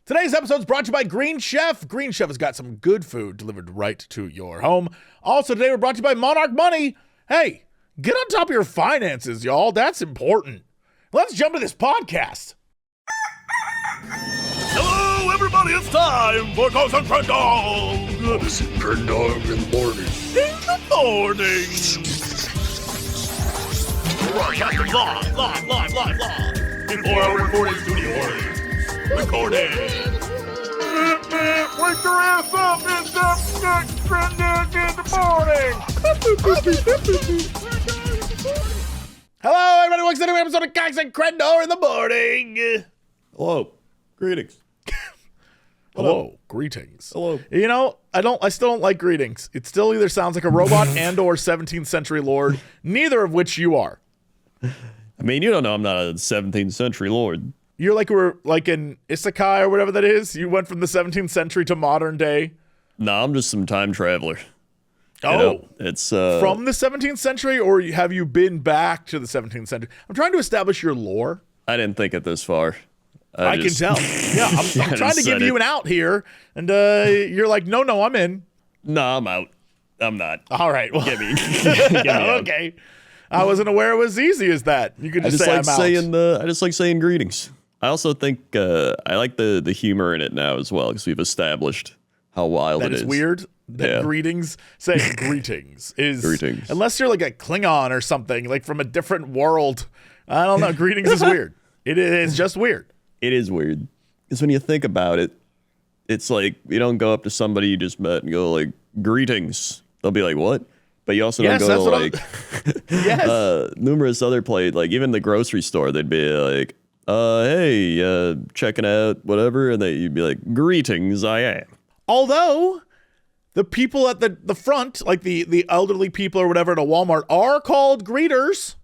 Today's episode is brought to you by Green Chef. Green Chef has got some good food delivered right to your home. Also, today we're brought to you by Monarch Money. Hey, get on top of your finances, y'all. That's important. Let's jump to this podcast. Hello, everybody. It's time for Ghost and Crendor. Ghost and Crendor in the morning. In the morning. Live. Before our recording studio audience. Recording. Wake your ass up. It's the Crendor in the morning. Hello, everybody. Welcome to a new episode of Ghost and Crendor in the morning. Hello. Greetings. Hello. Greetings. Hello. You know, I still don't like greetings. It still either sounds like a robot and or 17th century lord, neither of which you are. I mean, you don't know I'm not a 17th century lord. You're we're like in Isekai or whatever that is. You went from the 17th century to modern day. No, I'm just some time traveler. Oh, you know, it's from the 17th century, or have you been back to the 17th century? I'm trying to establish your lore. I didn't think it this far. I can tell. Yeah, I'm trying to give you an out here, and you're like, no, I'm in. No, I'm out. I'm not. All right, well, Get me out. Okay. I wasn't aware it was easy as that. You could just say I'm out. I just like saying greetings. I also think I like the humor in it now as well, because we've established how wild That it is. is weird. That greetings, saying greetings is Greetings. Unless you're like a Klingon or something, like from a different world. I don't know. Greetings is weird. It is just weird. It is weird. Because when you think about it, it's like you don't go up to somebody you just met and go like, greetings. They'll be like, what? But you also don't go like, yes. Numerous other places, like even the grocery store, they'd be like, hey, checking out whatever. And you'd be like, greetings, I am. Although the people at the front, like the elderly people or whatever at a Walmart, are called greeters.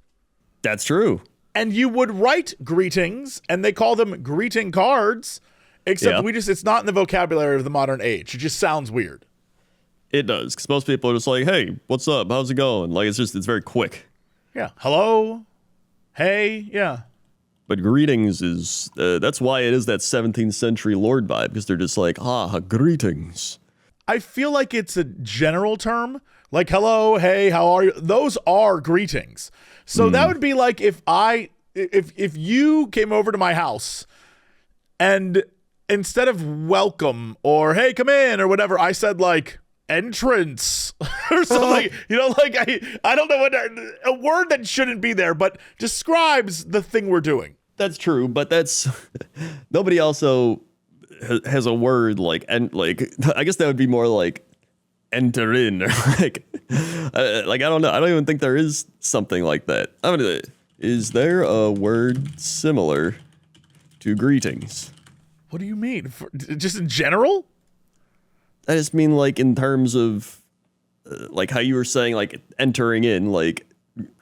That's true. And you would write greetings, and they call them greeting cards, except it's not in the vocabulary of the modern age. It just sounds weird. It does, because most people are just like, hey, what's up? How's it going? Like, it's very quick. Yeah. Hello? Hey? Yeah. But greetings is, that's why it is that 17th century lord vibe, because they're just like, greetings. I feel like it's a general term, like hello, hey, how are you? Those are greetings. So that would be like if you came over to my house and instead of welcome or hey, come in or whatever, I said like entrance or something, you know, like I don't know what a word that shouldn't be there, but describes the thing we're doing. That's true, but that's nobody also has a word like I guess that would be more like enter in or like I don't know. I don't even think there is something like that. I mean, is there a word similar to greetings? What do you mean? Just in general? I just mean like in terms of like how you were saying like entering in, like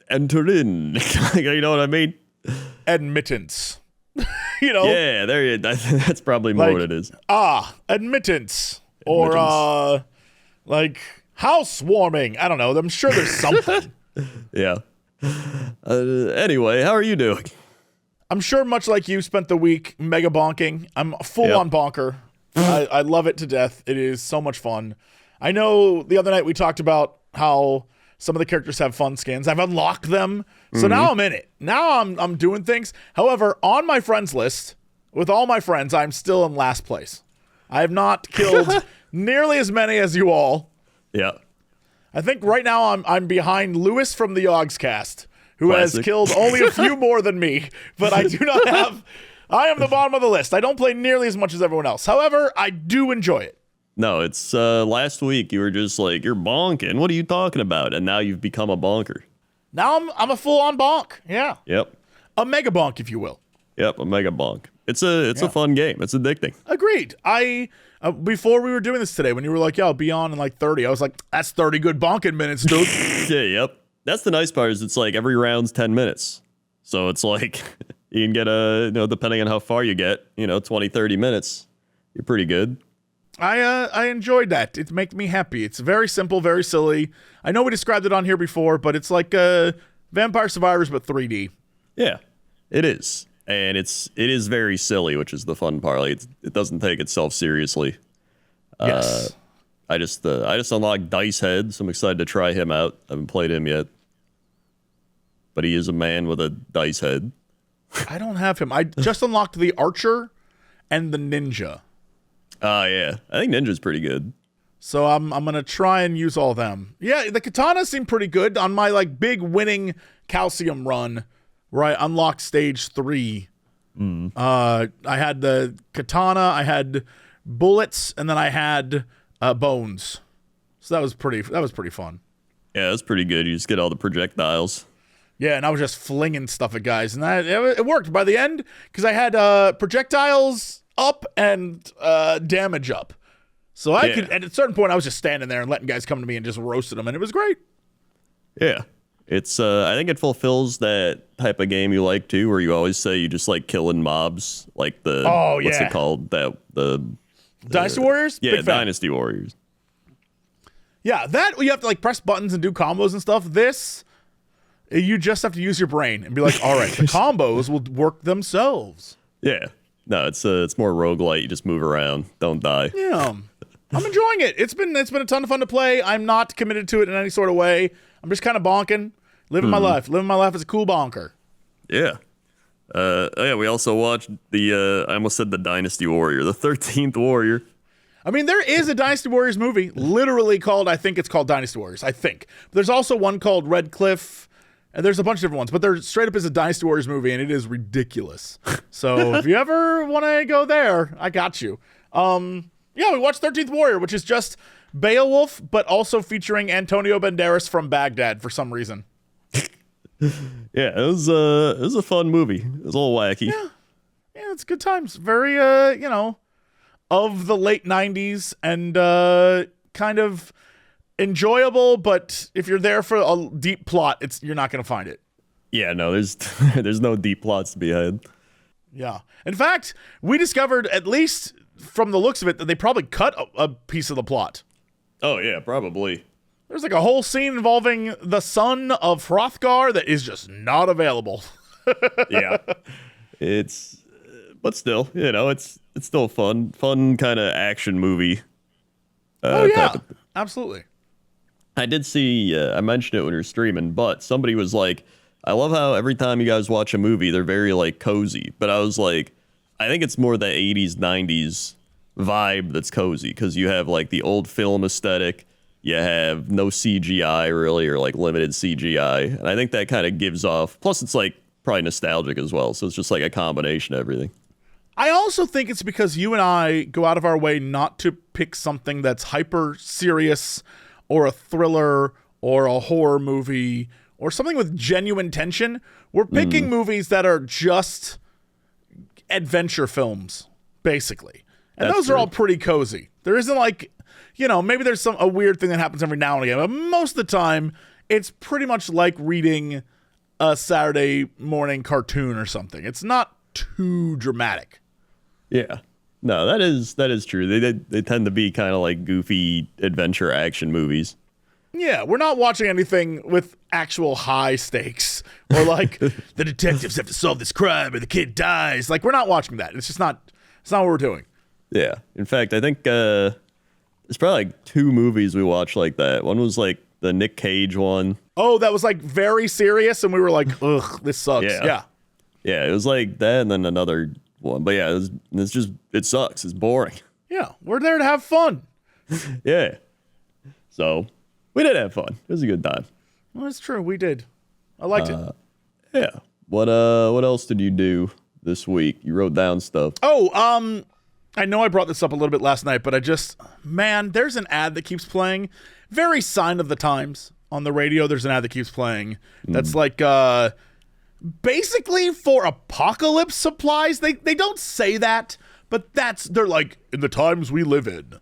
enter in. Like, you know what I mean? Admittance. You know? Yeah, there you go. That's probably more what it is. Admittance. Or like housewarming. I don't know. I'm sure there's something. Yeah. Anyway, how are you doing? I'm sure much like you spent the week mega bonking. I'm full on bonker. I love it to death. It is so much fun. I know the other night we talked about how some of the characters have fun skins. I've unlocked them. So now I'm in it. Now I'm doing things. However, on my friends list, with all my friends, I'm still in last place. I have not killed nearly as many as you all. Yeah. I think right now I'm behind Lewis from the Yogscast, who Classic. has killed only a few more than me, but I do not have. I am the bottom of the list. I don't play nearly as much as everyone else. However, I do enjoy it. No, it's last week you were just like, you're bonking. What are you talking about? And now you've become a bonker. Now I'm a full-on bonk. Yeah. Yep. A mega bonk, if you will. Yep, a mega bonk. It's a fun game. It's addicting. Agreed. Before we were doing this today, when you were like, yeah, I'll be on in like 30, I was like, that's 30 good bonking minutes, dude. Yeah, yep. That's the nice part is it's like every round's 10 minutes. So it's like you can get depending on how far you get, 20, 30 minutes. You're pretty good. I enjoyed that. It makes me happy. It's very simple, very silly. I know we described it on here before, but it's like Vampire Survivors, but 3D. Yeah, it is. and it is very silly, which is the fun part. Like it doesn't take itself seriously. Yes. I just unlocked Dice Head, so I'm excited to try him out. I haven't played him yet, but he is a man with a dice head. I don't have him. I just unlocked the Archer and the Ninja. Oh yeah, I think Ninja's pretty good. So I'm gonna try and use all of them. Yeah, the katana seemed pretty good on my like big winning calcium run, where I unlocked stage 3. I had the katana, I had bullets, and then I had bones. So that was pretty fun. Yeah, that's pretty good. You just get all the projectiles. Yeah, and I was just flinging stuff at guys, and it worked by the end because I had projectiles up and damage up. So I could, at a certain point, I was just standing there and letting guys come to me and just roasted them, and it was great. Yeah. It's I think it fulfills that type of game you like too, where you always say you just like killing mobs, like the what's it called? The Dynasty Warriors? Yeah, Dynasty Warriors. Yeah, that you have to like press buttons and do combos and stuff. This, you just have to use your brain and be like, all right, the combos will work themselves. Yeah. No, it's more roguelite. You just move around, don't die. Yeah. I'm enjoying it. It's been a ton of fun to play. I'm not committed to it in any sort of way. I'm just kind of bonking, living my life as a cool bonker. Yeah. Yeah, we also watched I almost said the Dynasty Warrior, the 13th Warrior. I mean, there is a Dynasty Warriors movie, literally called, I think it's called Dynasty Warriors, I think. There's also one called Red Cliff, and there's a bunch of different ones, but there straight up is a Dynasty Warriors movie, and it is ridiculous. So if you ever want to go there, I got you. Yeah, we watched 13th Warrior, which is just Beowulf, but also featuring Antonio Banderas from Baghdad for some reason. Yeah, it was a fun movie. It was a little wacky. Yeah, it's good times. Very, of the late 90s and kind of enjoyable, but if you're there for a deep plot, you're not going to find it. Yeah, no, there's no deep plots to be had. Yeah. In fact, we discovered, at least from the looks of it, that they probably cut a piece of the plot. Oh, yeah, probably. There's like a whole scene involving the son of Hrothgar that is just not available. Yeah. But still, it's still fun kind of action movie. Oh, yeah, absolutely. I did see, I mentioned it when we were streaming, but somebody was like, I love how every time you guys watch a movie, they're very like cozy. But I was like, I think it's more the 80s, 90s vibe that's cozy, because you have like the old film aesthetic. You have no CGI really, or like limited CGI. And I think that kind of gives off. Plus, it's like probably nostalgic as well. So it's just like a combination of everything. I also think it's because you and I go out of our way not to pick something that's hyper serious or a thriller or a horror movie or something with genuine tension. We're picking movies that are just adventure films, basically. And those are all pretty cozy. There isn't like, maybe there's a weird thing that happens every now and again, but most of the time, it's pretty much like reading a Saturday morning cartoon or something. It's not too dramatic. Yeah. No, that is true. They tend to be kind of like goofy adventure action movies. Yeah, we're not watching anything with actual high stakes or like the detectives have to solve this crime or the kid dies. Like, we're not watching that. It's not what we're doing. Yeah. In fact, I think there's probably like 2 movies we watched like that. One was like the Nick Cage one. Oh, that was like very serious, and we were like, ugh, this sucks. Yeah. Yeah, it was like that, and then another one. But yeah, it sucks. It's boring. Yeah, we're there to have fun. Yeah. So we did have fun. It was a good time. Well, that's true. We did. I liked it. Yeah. What else did you do this week? You wrote down stuff. Oh, I know I brought this up a little bit last night, but there's an ad that keeps playing. Very sign of the times on the radio. There's an ad that keeps playing. That's like, basically for apocalypse supplies. They don't say that, but they're like, in the times we live in,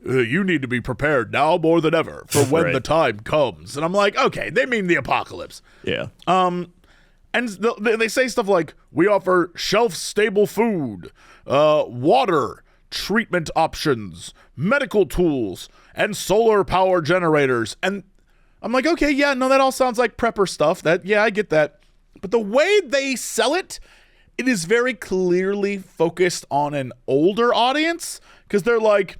you need to be prepared now more than ever for when the time comes. And I'm like, okay, they mean the apocalypse. Yeah. And they say stuff like, we offer shelf-stable food, water, treatment options, medical tools, and solar power generators. And I'm like, okay, yeah, no, that all sounds like prepper stuff. I get that. But the way they sell it it is very clearly focused on an older audience because they're like,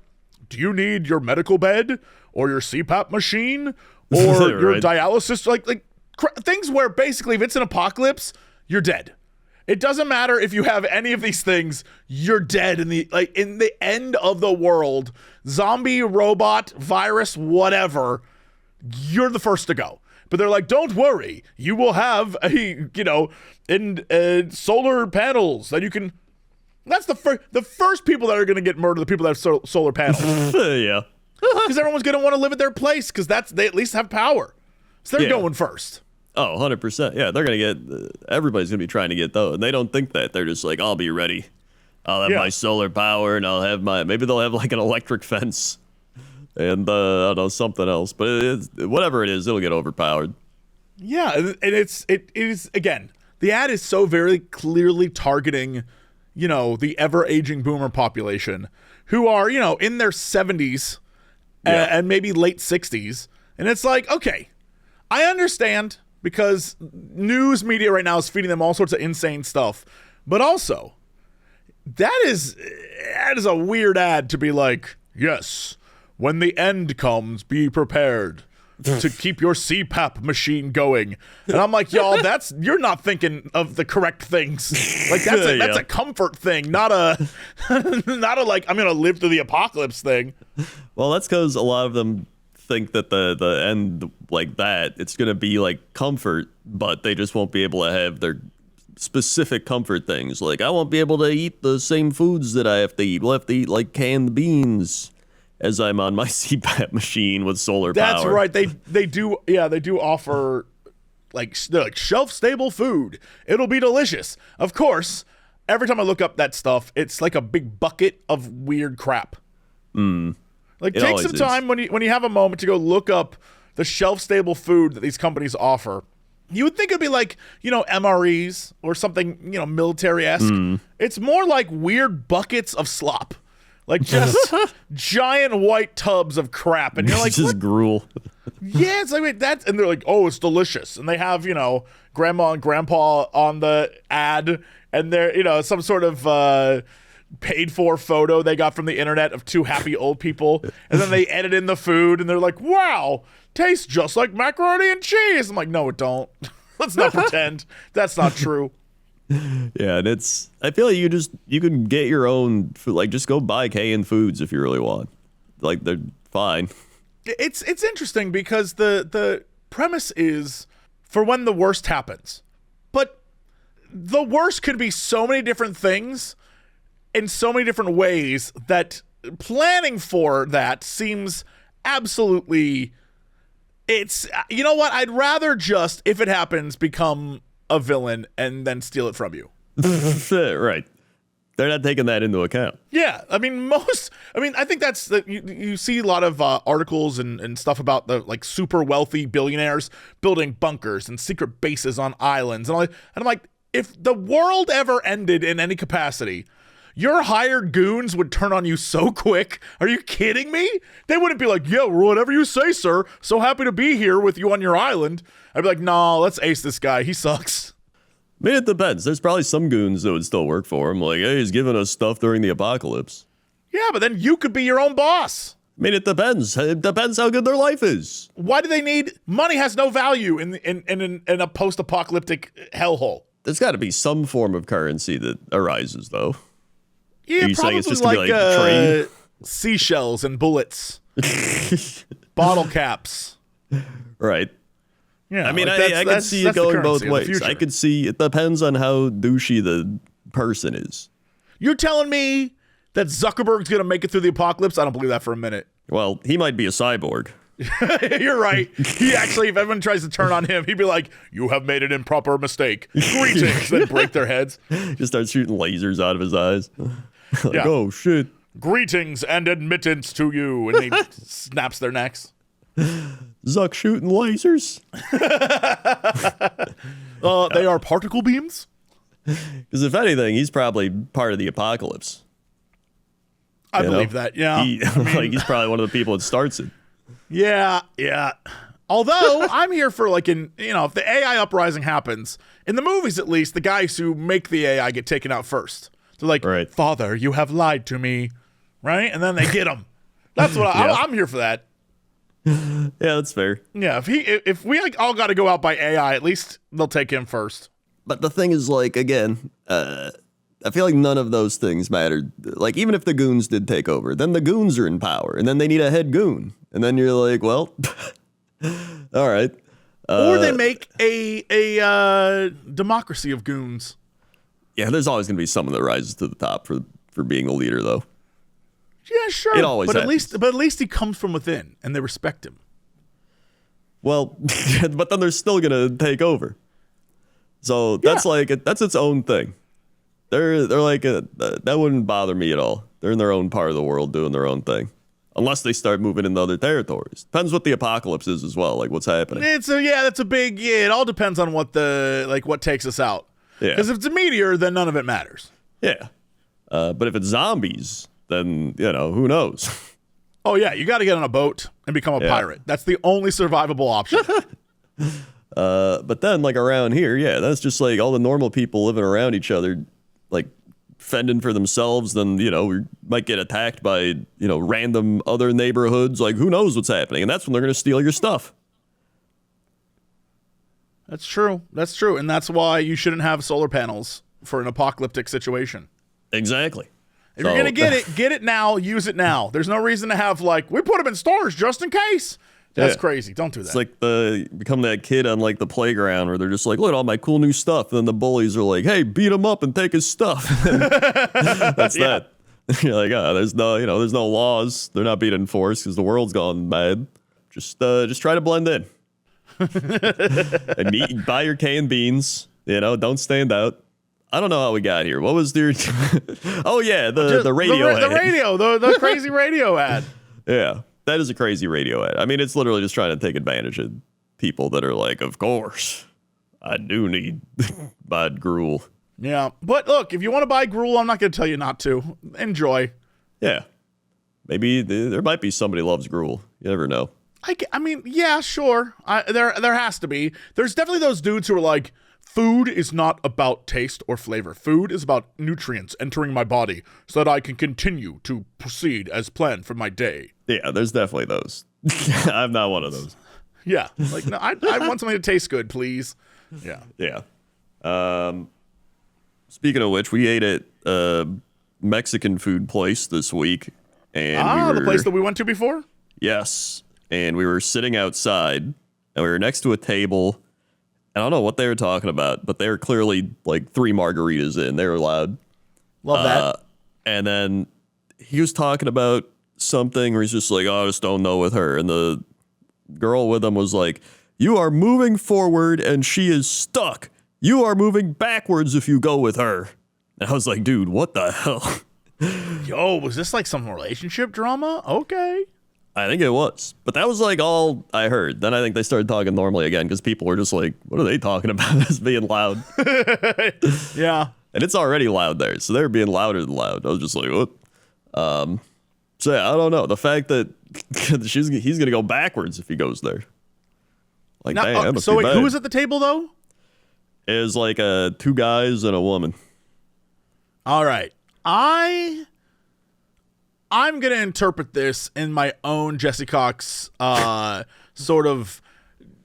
do you need your medical bed or your CPAP machine or your dialysis? Like things where basically if it's an apocalypse, you're dead. It doesn't matter if you have any of these things, you're dead in the end of the world. Zombie, robot, virus, whatever, you're the first to go. But they're like, don't worry, you will have solar panels that you can. That's the first people that are going to get murdered. The people that have solar panels. Yeah, because everyone's going to want to live at their place because they at least have power. So they're going first. Oh, 100%. Yeah, they're going to get. Everybody's going to be trying to get those. And they don't think that. They're just like, I'll be ready. I'll have my solar power, and I'll have maybe they'll have like an electric fence. And I don't know, something else, but whatever it is, it'll get overpowered. Yeah, and it is again. The ad is so very clearly targeting, the ever-aging boomer population, who are in their 70s and maybe late 60s, and it's like, okay, I understand because news media right now is feeding them all sorts of insane stuff, but also that is a weird ad to be like, yes. When the end comes, be prepared to keep your CPAP machine going. And I'm like, y'all, you're not thinking of the correct things. Like that's a comfort thing, not a like I'm gonna live through the apocalypse thing. Well, that's because a lot of them think that the end like that, it's gonna be like comfort, but they just won't be able to have their specific comfort things. Like I won't be able to eat the same foods that I have to eat. We'll have to eat like canned beans. As I'm on my CPAP machine with solar power. That's right. They do offer like shelf stable food. It'll be delicious. Of course, every time I look up that stuff, it's like a big bucket of weird crap. Like take some time when you have a moment to go look up the shelf stable food that these companies offer. You would think it'd be like, MREs or something, military-esque. It's more like weird buckets of slop. Like just giant white tubs of crap, and you're like, just what? Gruel. Yeah, it's like wait, and they're like, oh, it's delicious, and they have grandma and grandpa on the ad, and they're some sort of paid for photo they got from the internet of two happy old people, and then they edit in the food, and they're like, wow, tastes just like macaroni and cheese. I'm like, no, it don't. Let's not pretend that's not true. Yeah, and I feel like you can get your own food, like just go buy canned foods if you really want. Like they're fine. It's interesting because the premise is for when the worst happens. But the worst could be so many different things in so many different ways that planning for that seems absolutely you know what? I'd rather just, if it happens, become a villain and then steal it from you. Right. They're not taking that into account. Yeah. I think that's you see a lot of articles and stuff about the like super wealthy billionaires building bunkers and secret bases on islands. And I'm like, if the world ever ended in any capacity, your hired goons would turn on you so quick. Are you kidding me? They wouldn't be like, yeah, whatever you say, sir. So happy to be here with you on your island. I'd be like, no, let's ace this guy. He sucks. I mean, it depends. There's probably some goons that would still work for him. Like, hey, he's giving us stuff during the apocalypse. Yeah, but then you could be your own boss. I mean, it depends. It depends how good their life is. Why do they need money? Has no value in a post-apocalyptic hellhole. There's got to be some form of currency that arises, though. Yeah, are you probably saying it's just gonna be like trade? Seashells and bullets, bottle caps. Right. Yeah, I mean, I can see it going both ways. I could see it depends on how douchey the person is. You're telling me that Zuckerberg's going to make it through the apocalypse? I don't believe that for a minute. Well, he might be a cyborg. You're right. He actually, if everyone tries to turn on him, he'd be like, you have made an improper mistake. Greetings. Then break their heads. Just start shooting lasers out of his eyes. Like, yeah. Oh, shit. Greetings and admittance to you. And he snaps their necks. Zuck shooting lasers. They are particle beams? Because if anything, he's probably part of the apocalypse. I believe that, yeah. Like he's probably one of the people that starts it. Yeah. Although I'm here for if the AI uprising happens, in the movies at least, the guys who make the AI get taken out first. They're like, right. Father, you have lied to me, right? And then they get him. That's what I'm here for that. Yeah, that's fair. Yeah, if we all got to go out by AI, at least they'll take him first. But the thing is, again, I feel like none of those things mattered. Like, even if the goons did take over, then the goons are in power, and then they need a head goon. And then you're like, well, all right. Or they make a democracy of goons. Yeah, there's always going to be someone that rises to the top for being a leader, though. Yeah, sure. It always happens. At least he comes from within, and they respect him. Well, but then they're still going to take over. So that's that's its own thing. They're like that wouldn't bother me at all. They're in their own part of the world doing their own thing, unless they start moving into other territories. Depends what the apocalypse is as well, like what's happening. That's a big It all depends on what what takes us out. Yeah. Because if it's a meteor, then none of it matters. Yeah. But if it's zombies, then who knows. Oh yeah, you got to get on a boat and become a pirate. That's the only survivable option. But then around here, that's just all the normal people living around each other, fending for themselves. Then we might get attacked by random other neighborhoods. Who knows what's happening, and that's when they're gonna steal your stuff. That's true, and that's why you shouldn't have solar panels for an apocalyptic situation. Exactly. If you're gonna get it now, use it now. There's no reason to have we put them in storage just in case. That's crazy. Don't do that. It's become that kid on the playground where they're just look at all my cool new stuff. And then the bullies are like, hey, beat him up and take his stuff. That's that. You're like, there's no laws. They're not being enforced because the world's gone mad. Just try to blend in. And buy your canned beans. Don't stand out. I don't know how we got here. What was your? Oh yeah, the radio ad. The crazy radio ad. Yeah. That is a crazy radio ad. I mean, it's literally just trying to take advantage of people that are like, of course, I do need bad gruel. Yeah. But look, if you want to buy gruel, I'm not going to tell you not to. Enjoy. Yeah. Maybe there might be somebody who loves gruel. You never know. I mean, yeah, sure. There has to be. There's definitely those dudes who are like, food is not about taste or flavor. Food is about nutrients entering my body so that I can continue to proceed as planned for my day. Yeah, there's definitely those. I'm not one of those. Yeah. No, I want something to taste good, please. Yeah. Yeah. Speaking of which, we ate at a Mexican food place this week. And the place that we went to before? Yes. And we were sitting outside, and we were next to a table. I don't know what they were talking about, but they were clearly 3 margaritas in. They were loud. Love that. And then he was talking about something where he's just like, oh, I just don't know with her. And the girl with him was like, you are moving forward and she is stuck. You are moving backwards if you go with her. And I was like, dude, what the hell? Yo, was this some relationship drama? Okay. I think it was. But that was all I heard. Then I think they started talking normally again because people were just like, what are they talking about? This being loud. Yeah. And it's already loud there. So they were being louder than loud. I was just like, what? So yeah, I don't know. The fact that he's going to go backwards if he goes there. Dang, that must be bad. Who was at the table though? It was 2 guys and a woman. All right. I'm going to interpret this in my own Jesse Cox sort of,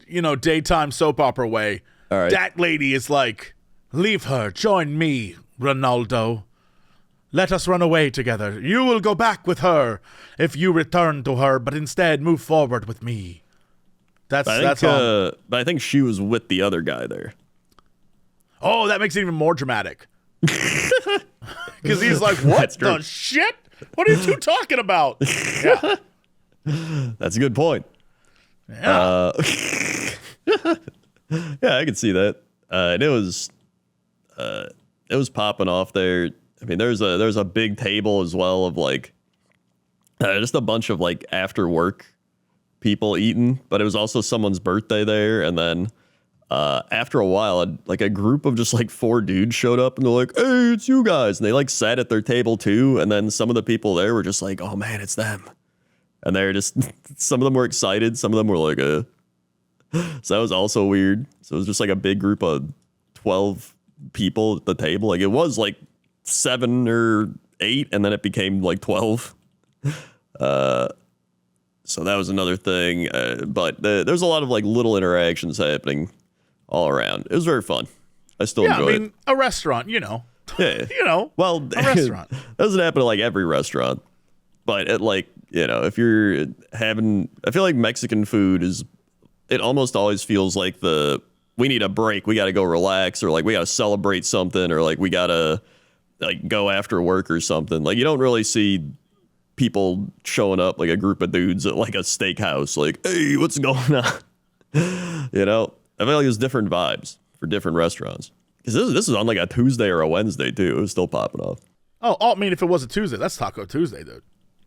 daytime soap opera way. All right. That lady is like, leave her, join me, Ronaldo. Let us run away together. You will go back with her if you return to her, but instead move forward with me. That's all. But I think she was with the other guy there. Oh, that makes it even more dramatic. Because he's like, what the shit? What are you two talking about? Yeah. That's a good point. Yeah. Yeah, I can see that. And it was popping off there. I mean, there's a big table as well of just a bunch of after work people eating, but it was also someone's birthday there. And then after a while, a group of just 4 dudes showed up and they're like, hey, it's you guys. And they sat at their table too. And then some of the people there were just like, oh man, it's them. And they're just, some of them were excited. Some of them were like, So that was also weird. So it was just like a big group of 12 people at the table. Like it was like 7 or 8, and then it became like 12. So that was another thing. But there's a lot of like little interactions happening all around. It was very fun. I still enjoy it. A restaurant, you know. Yeah. Well, a restaurant. That doesn't happen to like every restaurant. But it like, if you're having, I feel like Mexican food it almost always feels like we need a break. We got to go relax, or like we got to celebrate something, or like we got to like go after work or something. Like you don't really see people showing up like a group of dudes at like a steakhouse, like, hey, what's going on? I feel like there's different vibes for different restaurants. Because this is on like a Tuesday or a Wednesday too. It was still popping off. Oh, I mean, if it was a Tuesday, that's Taco Tuesday, dude.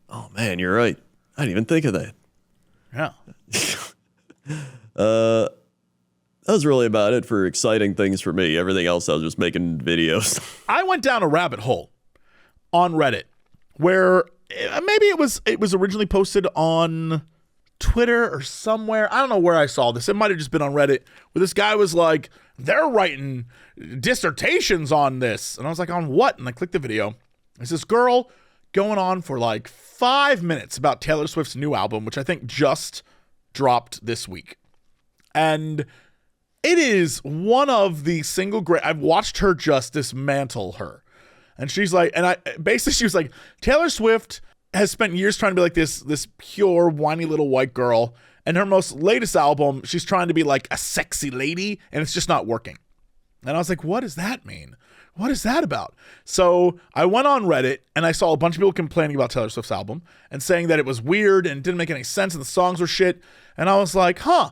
Oh man, you're right. I didn't even think of that. Yeah. That was really about it for exciting things for me. Everything else, I was just making videos. I went down a rabbit hole on Reddit where maybe it was originally posted on Twitter or somewhere. I don't know where I saw this. It might have just been on Reddit, where this guy was like, they're writing dissertations on this. And I was like, on what? And I clicked the video. It's this girl going on for like 5 minutes about Taylor Swift's new album, which I think just dropped this week. And it is one of the single great. I've watched her just dismantle her. And she's like, she was like, Taylor Swift has spent years trying to be like this pure, whiny little white girl. And her most latest album, she's trying to be like a sexy lady, and it's just not working. And I was like, what does that mean? What is that about? So I went on Reddit and I saw a bunch of people complaining about Taylor Swift's album and saying that it was weird and didn't make any sense and the songs were shit. And I was like, huh.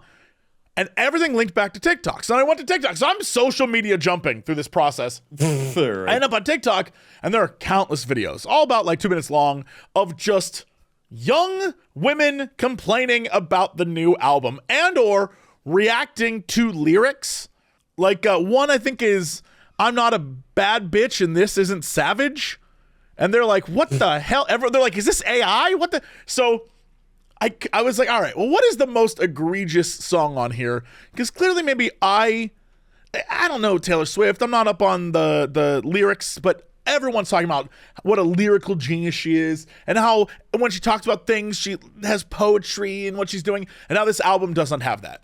And everything linked back to TikTok. So I went to TikTok. So I'm social media jumping through this process. Right. I end up on TikTok, and there are countless videos, all about like 2 minutes long, of just young women complaining about the new album and or reacting to lyrics. Like one I think is, I'm not a bad bitch and this isn't savage. And they're like, what the hell ever? They're like, is this AI? What the? So I was like, all right, well, what is the most egregious song on here? Because clearly maybe I don't know Taylor Swift. I'm not up on the lyrics, but everyone's talking about what a lyrical genius she is and how when she talks about things, she has poetry and what she's doing, and now this album doesn't have that.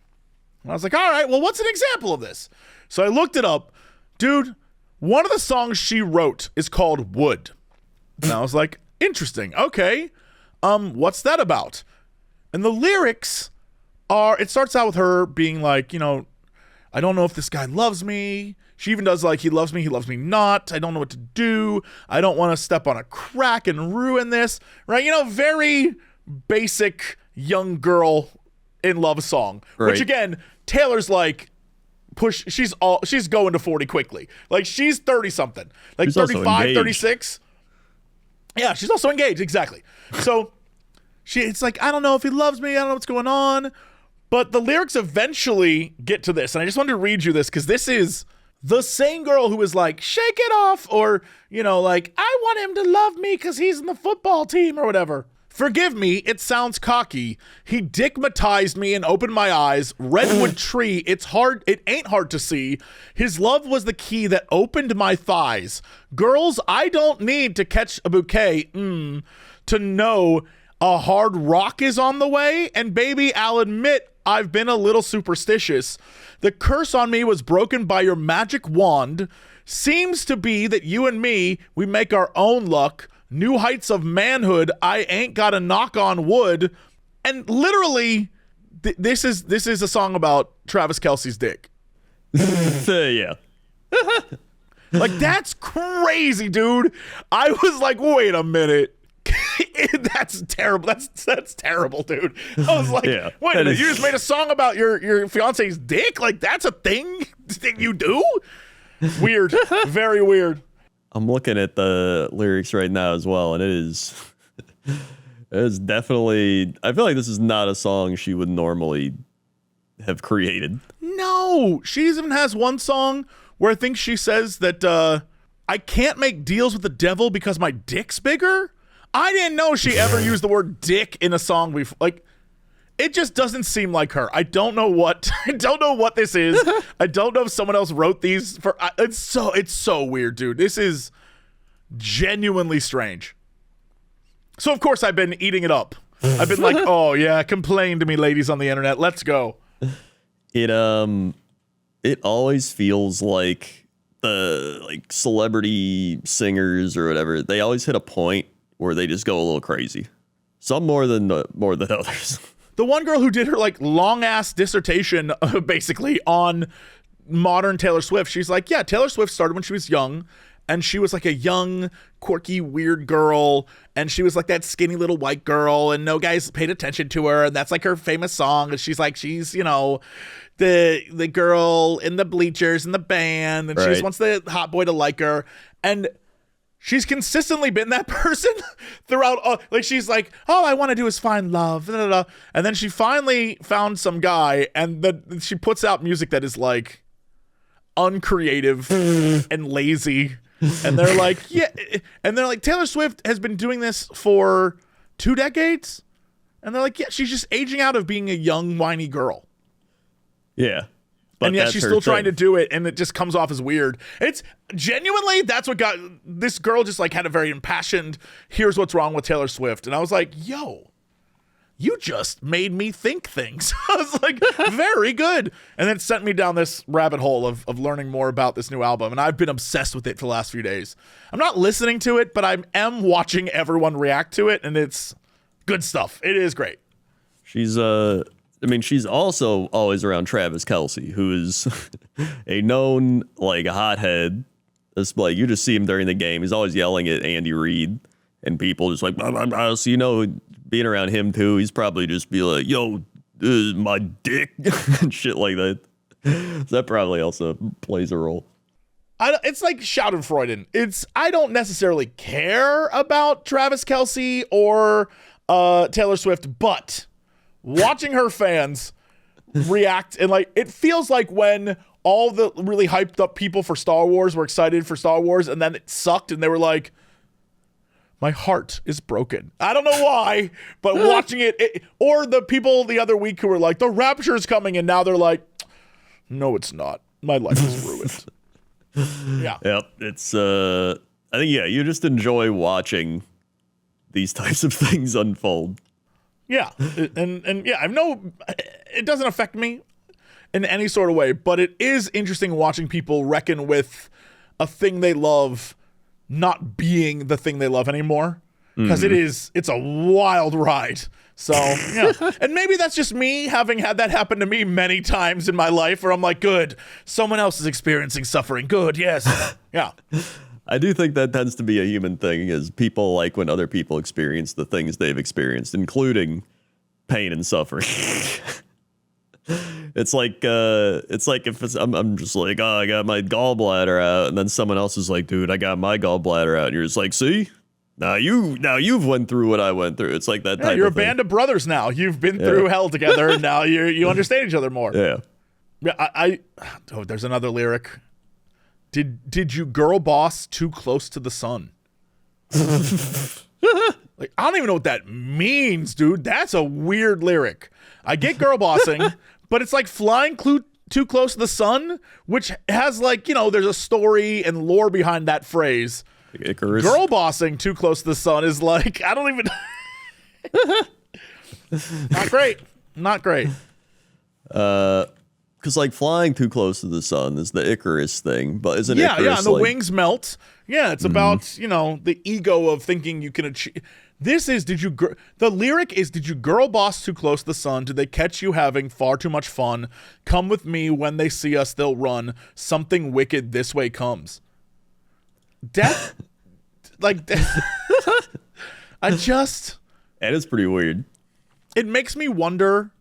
And I was like, all right, well, what's an example of this? So I looked it up. Dude, one of the songs she wrote is called Wood. And I was like, interesting. Okay. What's that about? And the lyrics it starts out with her being like, I don't know if this guy loves me. She even does like, he loves me not. I don't know what to do. I don't want to step on a crack and ruin this. Right? Very basic young girl in love song. Right. Which again, Taylor's like, she's going to 40 quickly. Like she's 30 something. Like she's 35, 36. Yeah, she's also engaged, exactly. So it's like, I don't know if he loves me, I don't know what's going on. But the lyrics eventually get to this, and I just wanted to read you this because this is the same girl who was like, shake it off, or like, I want him to love me because he's in the football team or whatever. Forgive me, it sounds cocky. He dickmatized me and opened my eyes. Redwood tree, it ain't hard to see. His love was the key that opened my thighs. Girls, I don't need to catch a bouquet to know a hard rock is on the way. And baby, I'll admit I've been a little superstitious. The curse on me was broken by your magic wand. Seems to be that you and me, we make our own luck. New heights of manhood, I ain't got to knock on wood. And literally, this is a song about Travis Kelce's dick. Yeah. Like, that's crazy, dude. I was like, wait a minute. That's terrible. That's terrible, dude. I was like, yeah, wait a minute, you just made a song about your fiance's dick? Like, that's a thing that you do? Weird. Very weird. I'm looking at the lyrics right now as well, and it is definitely, I feel like this is not a song she would normally have created. No, she even has one song where I think she says that I can't make deals with the devil because my dick's bigger. I didn't know she ever used the word dick in a song before. Like, it just doesn't seem like her. I don't know what I don't know what this is. I don't know if someone else wrote these for. It's so weird, dude. This is genuinely strange. So of course I've been eating it up. I've been like, oh yeah, complain to me, ladies on the internet. Let's go. It always feels like the celebrity singers or whatever. They always hit a point where they just go a little crazy. Some more than others. The one girl who did her like long ass dissertation basically on modern Taylor Swift, she's like, yeah, Taylor Swift started when she was young, and she was like a young, quirky, weird girl, and she was like that skinny little white girl, and no guys paid attention to her, and that's like her famous song, and she's you know, the girl in the bleachers in the band, and she just wants the hot boy to like her, and she's consistently been that person throughout. Like, she's like, all I want to do is find love. Blah, blah, blah. And then she finally found some guy, and she puts out music that is like uncreative and lazy. And they're like, yeah. And they're like, Taylor Swift has been doing this for 2 decades. And they're like, yeah, she's just aging out of being a young, whiny girl. Yeah. And yet she's still trying to do it, and it just comes off as weird. It's genuinely, that's what got this girl just like had a very impassioned, here's what's wrong with Taylor Swift. And I was like, yo, you just made me think things. I was like, very good. And then it sent me down this rabbit hole of learning more about this new album. And I've been obsessed with it for the last few days. I'm not listening to it, but I am watching everyone react to it, and it's good stuff. It is great. She's also always around Travis Kelce, who is a known like hothead. It's like you just see him during the game. He's always yelling at Andy Reid, and people just like, blah, blah, blah. So you know, being around him too, he's probably just be like, "Yo, my dick," and shit like that. So that probably also plays a role. It's like Schadenfreude. I don't necessarily care about Travis Kelce or Taylor Swift, but watching her fans react, and like it feels like when all the really hyped up people for Star Wars were excited for Star Wars, and then it sucked, and they were like, my heart is broken. I don't know why, but watching it, or the people the other week who were like, the rapture is coming, and now they're like, no, it's not. My life is ruined. Yeah. Yep. It's I think you just enjoy watching these types of things unfold. Yeah, and yeah, it doesn't affect me in any sort of way, but it is interesting watching people reckon with a thing they love not being the thing they love anymore, because it's a wild ride. So yeah, and maybe that's just me having had that happen to me many times in my life, where I'm like, good, someone else is experiencing suffering. Good, yes, yeah. I do think that tends to be a human thing, is people like when other people experience the things they've experienced, including pain and suffering. It's like if I'm just like, oh, I got my gallbladder out, and then someone else is like, dude, I got my gallbladder out, and you're just like, see, now you've went through what I went through. It's like that type you're of a band of brothers now. You've been through hell together, and now you understand each other more. Yeah. Yeah. There's another lyric. Did you girl boss too close to the sun? Like, I don't even know what that means, dude. That's a weird lyric. I get girl bossing, but it's like flying too close to the sun, which has like, you know, there's a story and lore behind that phrase. Icarus. Girl bossing too close to the sun is like, I don't even. Not great. Because like flying too close to the sun is the Icarus thing, but isn't Icarus and the like, wings melt. Yeah, it's about, you know, the ego of thinking you can achieve. This is, the lyric is, did you girl boss too close to the sun? Did they catch you having far too much fun? Come with me, when they see us, they'll run. Something wicked this way comes. Death, like, I just. That is pretty weird. It makes me wonder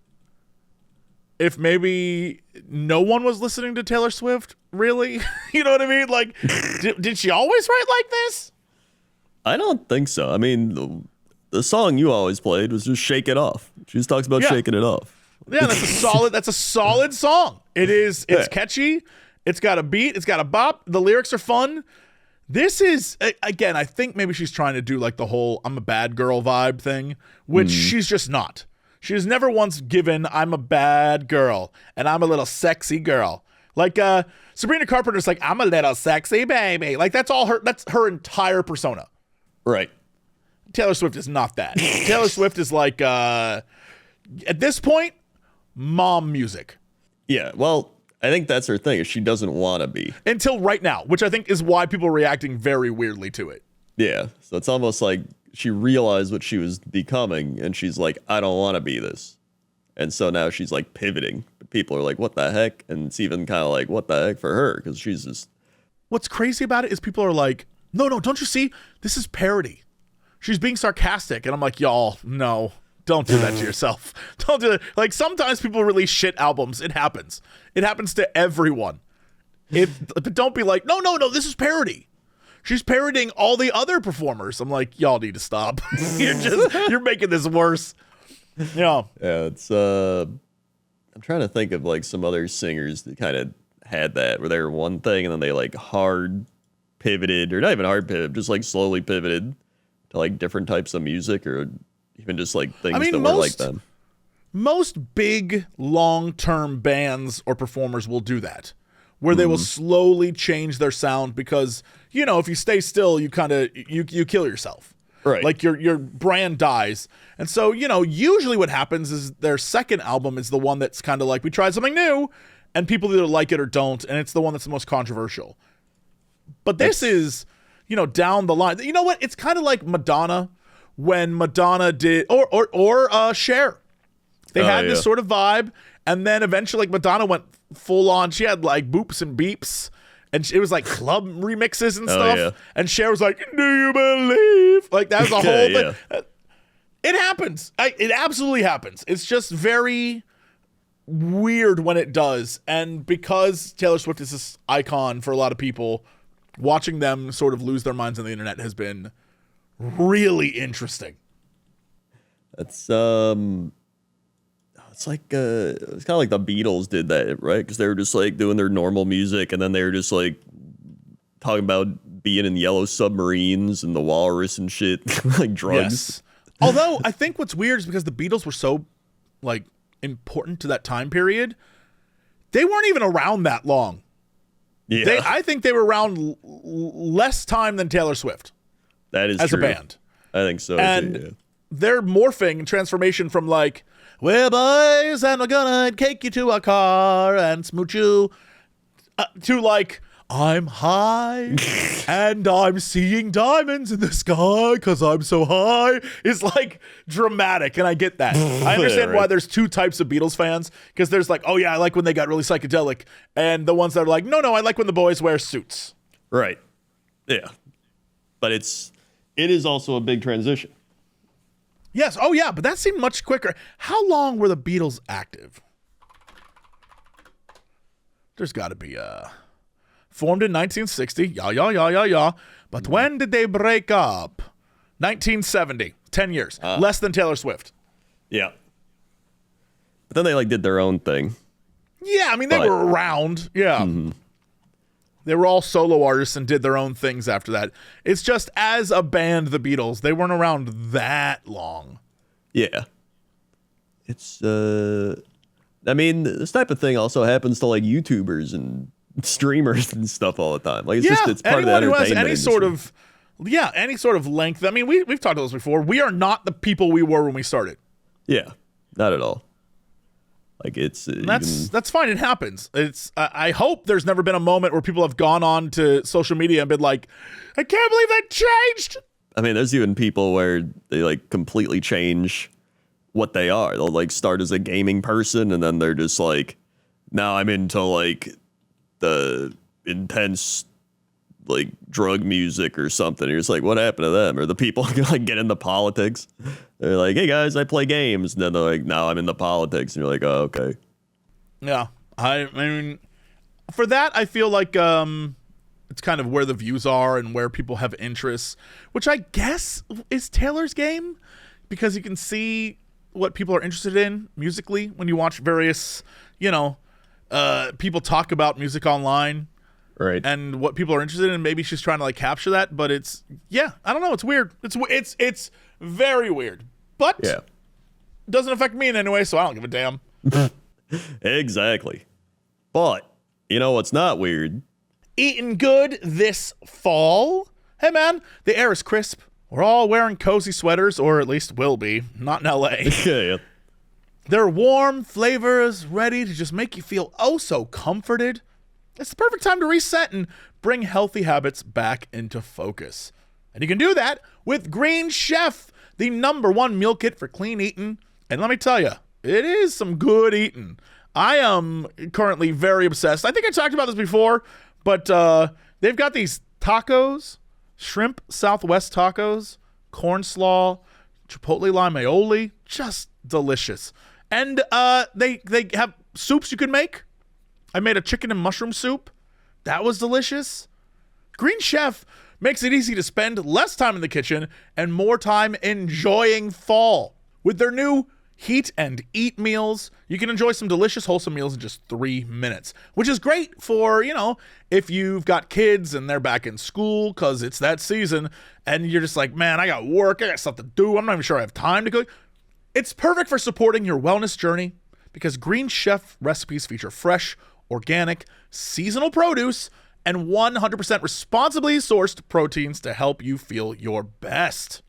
if maybe no one was listening to Taylor Swift, really? You know what I mean? Like, did she always write like this? I don't think so. I mean, the song you always played was just Shake It Off. She just talks about shaking it off. Yeah, that's a solid song. It's catchy. It's got a beat. It's got a bop. The lyrics are fun. This is, again, I think maybe she's trying to do like the whole I'm a bad girl vibe thing, which she's just not. She has never once given, I'm a bad girl and I'm a little sexy girl. Like Sabrina Carpenter's like, I'm a little sexy baby. Like that's her entire persona. Right. Taylor Swift is not that. Taylor Swift is like, at this point, mom music. Yeah, well, I think that's her thing, is she doesn't want to be. Until right now, which I think is why people are reacting very weirdly to it. Yeah, so it's almost like she realized what she was becoming, and she's like, I don't want to be this. And so now she's like pivoting. But people are like, what the heck? And it's even kind of like, what the heck for her? Because she's just... What's crazy about it is people are like, no, don't you see? This is parody. She's being sarcastic. And I'm like, y'all, no, don't do that to yourself. Don't do that. Like sometimes people release shit albums. It happens. It happens to everyone. But don't be like, no, this is parody. She's parodying all the other performers. I'm like, y'all need to stop. You're making this worse. Yeah. Yeah, it's I'm trying to think of like some other singers that kind of had that where they were one thing and then they like hard pivoted, or not even hard pivot, just like slowly pivoted to like different types of music, or even just like things that were like them. Most big long-term bands or performers will do that, where they will slowly change their sound because, you know, if you stay still, you kind of you kill yourself. Right. Like your brand dies. And so, you know, usually what happens is their second album is the one that's kind of like, we tried something new and people either like it or don't. And it's the one that's the most controversial. But this is, you know, down the line. You know what? It's kind of like Madonna when Madonna did, or Cher. They had this sort of vibe. And then eventually like Madonna went full on. She had like boops and beeps. And it was like club remixes and stuff. Yeah. And Cher was like, do you believe? Like, that was the whole thing. It happens. It absolutely happens. It's just very weird when it does. And because Taylor Swift is this icon for a lot of people, watching them sort of lose their minds on the internet has been really interesting. It's like it's kind of like the Beatles did that, right? Because they were just like doing their normal music, and then they were just like talking about being in yellow submarines and the walrus and shit, like drugs. Yes. Although I think what's weird is because the Beatles were so like important to that time period, they weren't even around that long. Yeah, I think they were around less time than Taylor Swift. That is as true. a band. I think so. And too, their morphing and transformation from like, well, boys, and we're gonna take you to a car and smooch you, to like, I'm high and I'm seeing diamonds in the sky because I'm so high, is like dramatic. And I get that. I understand why there's two types of Beatles fans, because there's like, oh yeah, I like when they got really psychedelic, and the ones that are like, no, I like when the boys wear suits. Right. Yeah. But it is also a big transition. Yes. Oh, yeah. But that seemed much quicker. How long were the Beatles active? There's got to be formed in 1960. Yeah. But when did they break up? 1970. 10 years. Less than Taylor Swift. Yeah. But then they like did their own thing. Yeah. I mean, they were around. Yeah. Mm-hmm. They were all solo artists and did their own things after that. It's just as a band, the Beatles, they weren't around that long. Yeah. It's, I mean, this type of thing also happens to like YouTubers and streamers and stuff all the time. Like, it's part of the entertainment industry. Any sort of length. I mean, we've talked about this before. We are not the people we were when we started. Yeah, not at all. Like that's fine. It happens. I hope there's never been a moment where people have gone on to social media and been like, I can't believe that changed. I mean, there's even people where they like completely change what they are. They'll like start as a gaming person, and then they're just like, now I'm into like the intense like drug music or something. You're just like, what happened to them? Or the people like get into politics. They're like, hey guys, I play games. And then they're like, now I'm into politics. And you're like, oh, okay. Yeah. I mean, for that, I feel like it's kind of where the views are and where people have interests, which I guess is Taylor's game, because you can see what people are interested in musically when you watch various, people talk about music online. Right. And what people are interested in. Maybe she's trying to like capture that, but I don't know. It's weird. It's very weird. But doesn't affect me in any way, so I don't give a damn. Exactly. But you know what's not weird? Eating good this fall? Hey man, the air is crisp. We're all wearing cozy sweaters, or at least will be. Not in LA. Yeah. They're warm flavors, ready to just make you feel oh so comforted. It's the perfect time to reset and bring healthy habits back into focus. And you can do that with Green Chef, the #1 meal kit for clean eating. And let me tell you, it is some good eating. I am currently very obsessed. I think I talked about this before, but they've got these tacos, shrimp Southwest tacos, corn slaw, chipotle lime aioli, just delicious. And they have soups you can make. I made a chicken and mushroom soup. That was delicious. Green Chef makes it easy to spend less time in the kitchen and more time enjoying fall. With their new Heat and Eat meals, you can enjoy some delicious, wholesome meals in just 3 minutes, which is great for, if you've got kids and they're back in school because it's that season and you're just like, man, I got work, I got stuff to do, I'm not even sure I have time to cook. It's perfect for supporting your wellness journey because Green Chef recipes feature fresh, organic, seasonal produce and 100% responsibly sourced proteins to help you feel your best.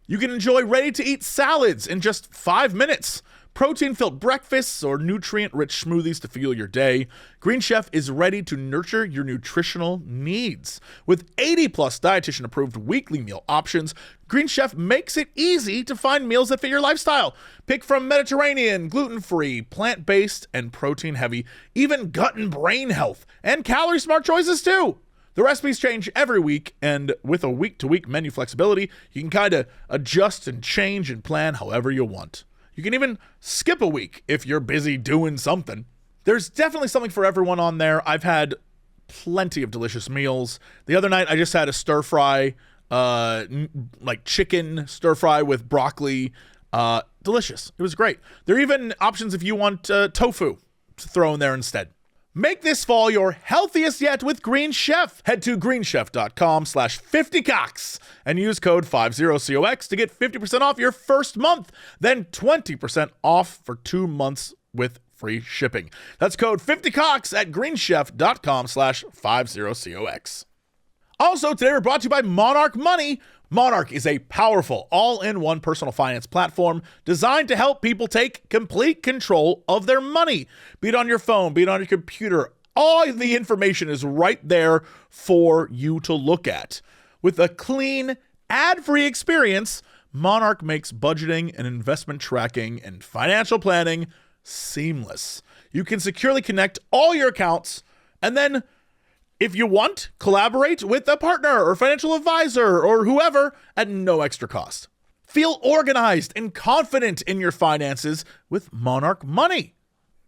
You can enjoy ready-to-eat salads in just 5 minutes, protein-filled breakfasts, or nutrient-rich smoothies to fuel your day. Green Chef is ready to nurture your nutritional needs. With 80-plus dietitian-approved weekly meal options, Green Chef makes it easy to find meals that fit your lifestyle. Pick from Mediterranean, gluten-free, plant-based, and protein-heavy, even gut and brain health, and calorie-smart choices too. The recipes change every week, and with a week-to-week menu flexibility, you can kind of adjust and change and plan however you want. You can even skip a week if you're busy doing something. There's definitely something for everyone on there. I've had plenty of delicious meals. The other night, I just had a stir-fry, like chicken stir-fry with broccoli. Delicious. It was great. There are even options if you want tofu to throw in there instead. Make this fall your healthiest yet with Green Chef. Head to greenchef.com/50cox and use code 50COX to get 50% off your first month, then 20% off for 2 months with free shipping. That's code 50cox at greenchef.com/50COX. Also, today we're brought to you by Monarch Money. Monarch is a powerful, all-in-one personal finance platform designed to help people take complete control of their money. Be it on your phone, be it on your computer, all the information is right there for you to look at. With a clean, ad-free experience, Monarch makes budgeting and investment tracking and financial planning seamless. You can securely connect all your accounts and then, if you want, collaborate with a partner or financial advisor or whoever at no extra cost. Feel organized and confident in your finances with Monarch Money.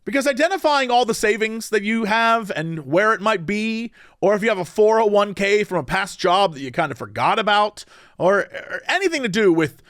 Because identifying all the savings that you have and where it might be, or if you have a 401k from a past job that you kind of forgot about, or anything to do with,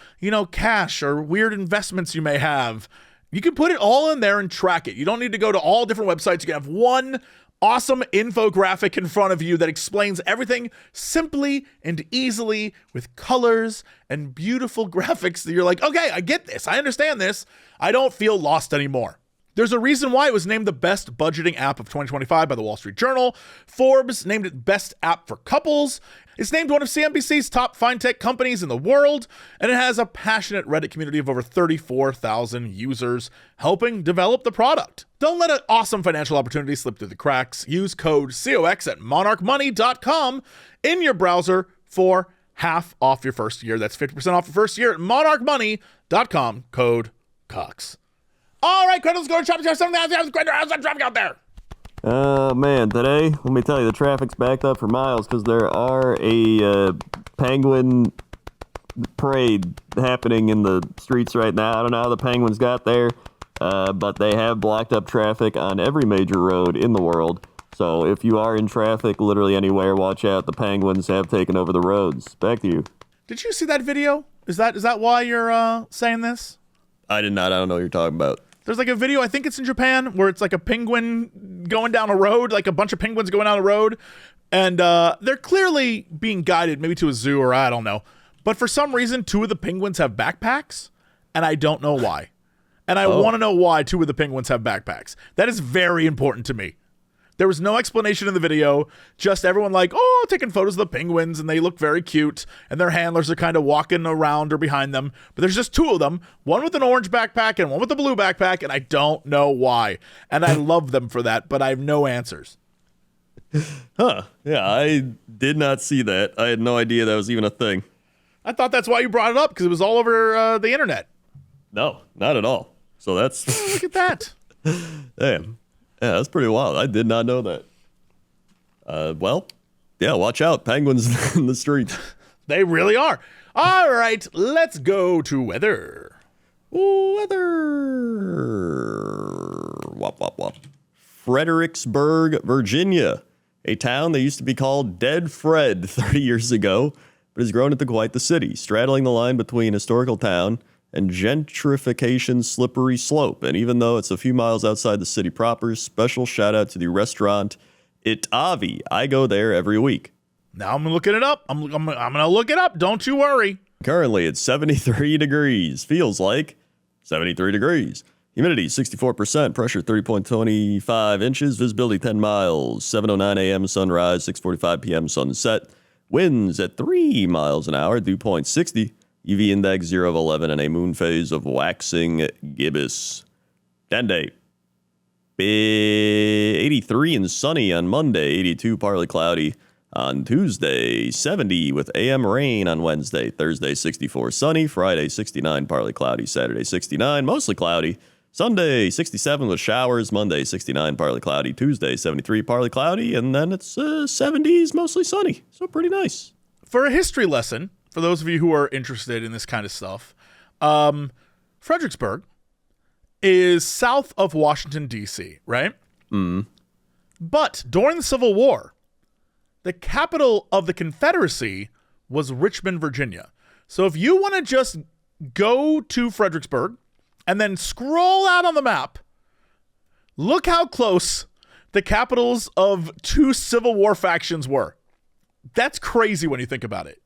cash or weird investments you may have, you can put it all in there and track it. You don't need to go to all different websites. You can have one awesome infographic in front of you that explains everything simply and easily with colors and beautiful graphics that you're like, okay, I get this. I understand this. I don't feel lost anymore. There's a reason why it was named the best budgeting app of 2025 by the Wall Street Journal. Forbes named it best app for couples. It's named one of CNBC's top fintech companies in the world, and it has a passionate Reddit community of over 34,000 users helping develop the product. Don't let an awesome financial opportunity slip through the cracks. Use code COX at monarchmoney.com in your browser for half off your first year. That's 50% off your first year at monarchmoney.com, code COX. All right, Crendor, let's go to shopping. Crendor, how's that traffic out there? Man, today, let me tell you, the traffic's backed up for miles because there are a penguin parade happening in the streets right now. I don't know how the penguins got there, but they have blocked up traffic on every major road in the world. So if you are in traffic literally anywhere, watch out. The penguins have taken over the roads. Back to you. Did you see that video? Is that why you're saying this? I did not. I don't know what you're talking about. There's like a video, I think it's in Japan, where it's like a penguin going down a road, like a bunch of penguins going down a road, and they're clearly being guided maybe to a zoo or I don't know. But for some reason, 2 of the penguins have backpacks, and I don't know why. And I want to know why 2 of the penguins have backpacks. That is very important to me. There was no explanation in the video, just everyone like, oh, taking photos of the penguins, and they look very cute, and their handlers are kind of walking around or behind them. But there's just 2 of them, one with an orange backpack and one with a blue backpack, and I don't know why. And I love them for that, but I have no answers. Huh. Yeah, I did not see that. I had no idea that was even a thing. I thought that's why you brought it up, because it was all over the internet. No, not at all. So that's... Look at that. Damn. Yeah, that's pretty wild. I did not know that. Well, yeah, watch out. Penguins in the streets. They really are. All right, let's go to weather. Weather. Wop, wop, wop. Fredericksburg, Virginia. A town that used to be called Dead Fred 30 years ago, but has grown into quite the city, straddling the line between historical town and gentrification slippery slope. And even though it's a few miles outside the city proper, special shout out to the restaurant Itavi. I go there every week. Now I'm looking it up. I'm going to look it up. Don't you worry. Currently, it's 73 degrees. Feels like 73 degrees. Humidity, 64%. Pressure, 30.25 inches. Visibility, 10 miles. 7:09 a.m. sunrise, 6:45 p.m. sunset. Winds at 3 miles an hour. Dew point 60. UV index 0 of 11 and a moon phase of waxing gibbous. 10 day. 83 and sunny on Monday. 82 partly cloudy on Tuesday. 70 with AM rain on Wednesday. Thursday 64 sunny. Friday 69 partly cloudy. Saturday 69 mostly cloudy. Sunday 67 with showers. Monday 69 partly cloudy. Tuesday 73 partly cloudy. And then it's 70s mostly sunny. So pretty nice. For a history lesson, for those of you who are interested in this kind of stuff, Fredericksburg is south of Washington, D.C., right? But during the Civil War, the capital of the Confederacy was Richmond, Virginia. So if you want to just go to Fredericksburg and then scroll out on the map, look how close the capitals of 2 Civil War factions were. That's crazy when you think about it.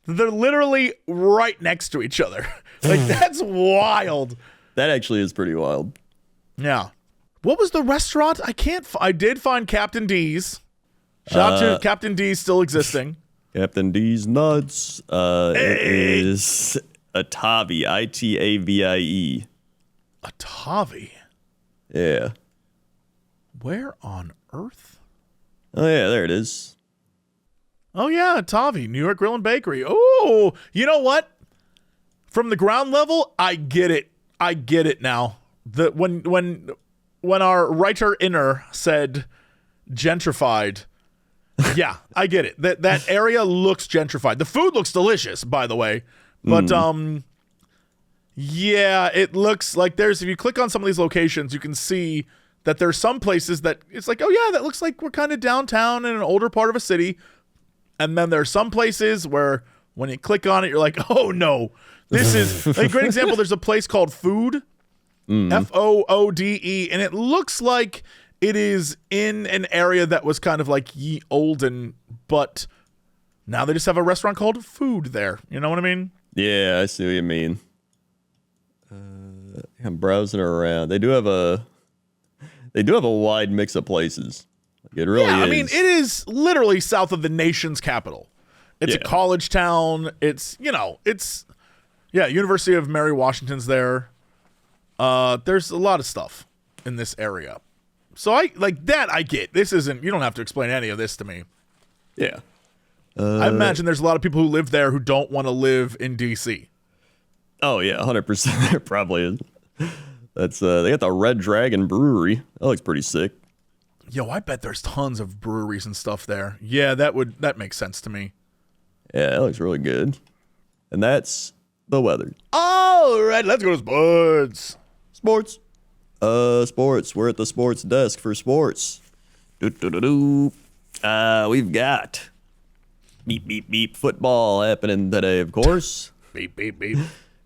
They're literally right next to each other. Like, that's wild. That actually is pretty wild. Yeah. What was the restaurant? I did find Captain D's. Shout out to Captain D's still existing. Captain D's nuts. It is Itavi. Itavie. Itavi? Yeah. Where on earth? Oh, yeah, there it is. Oh, yeah, Itavi, New York Grill and Bakery. Oh, you know what? From the ground level, I get it. I get it now. When our writer inner said gentrified, yeah, I get it. That area looks gentrified. The food looks delicious, by the way. But yeah, it looks like if you click on some of these locations, you can see that there's some places that it's like, oh yeah, that looks like we're kind of downtown in an older part of a city. And then there's some places where when you click on it, you're like, oh no, this is a great example. There's a place called Food, Foode, and it looks like it is in an area that was kind of like ye olden, but now they just have a restaurant called Food there. You know what I mean? Yeah, I see what you mean. I'm browsing around. They do have a wide mix of places. It really is. I mean, it is literally south of the nation's capital. It's a college town. It's, University of Mary Washington's there. There's a lot of stuff in this area. So I get. This isn't, you don't have to explain any of this to me. Yeah. I imagine there's a lot of people who live there who don't want to live in D.C. Oh, yeah, 100% there probably is. That's they got the Red Dragon Brewery. That looks pretty sick. Yo, I bet there's tons of breweries and stuff there. Yeah, that makes sense to me. Yeah, that looks really good. And that's the weather. All right, let's go to sports. Sports. Sports. We're at the sports desk for sports. We've got beep, beep, beep football happening today, of course. Beep, beep, beep.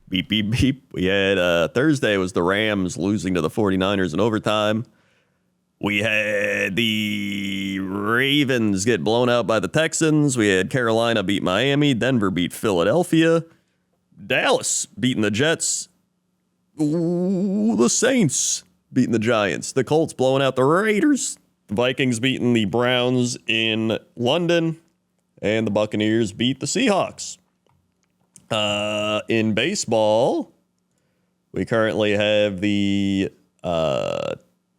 Beep, beep, beep. We had Thursday was the Rams losing to the 49ers in overtime. We had the Ravens get blown out by the Texans. We had Carolina beat Miami. Denver beat Philadelphia. Dallas beating the Jets. Ooh, the Saints beating the Giants. The Colts blowing out the Raiders. The Vikings beating the Browns in London. And the Buccaneers beat the Seahawks. In baseball, we currently have the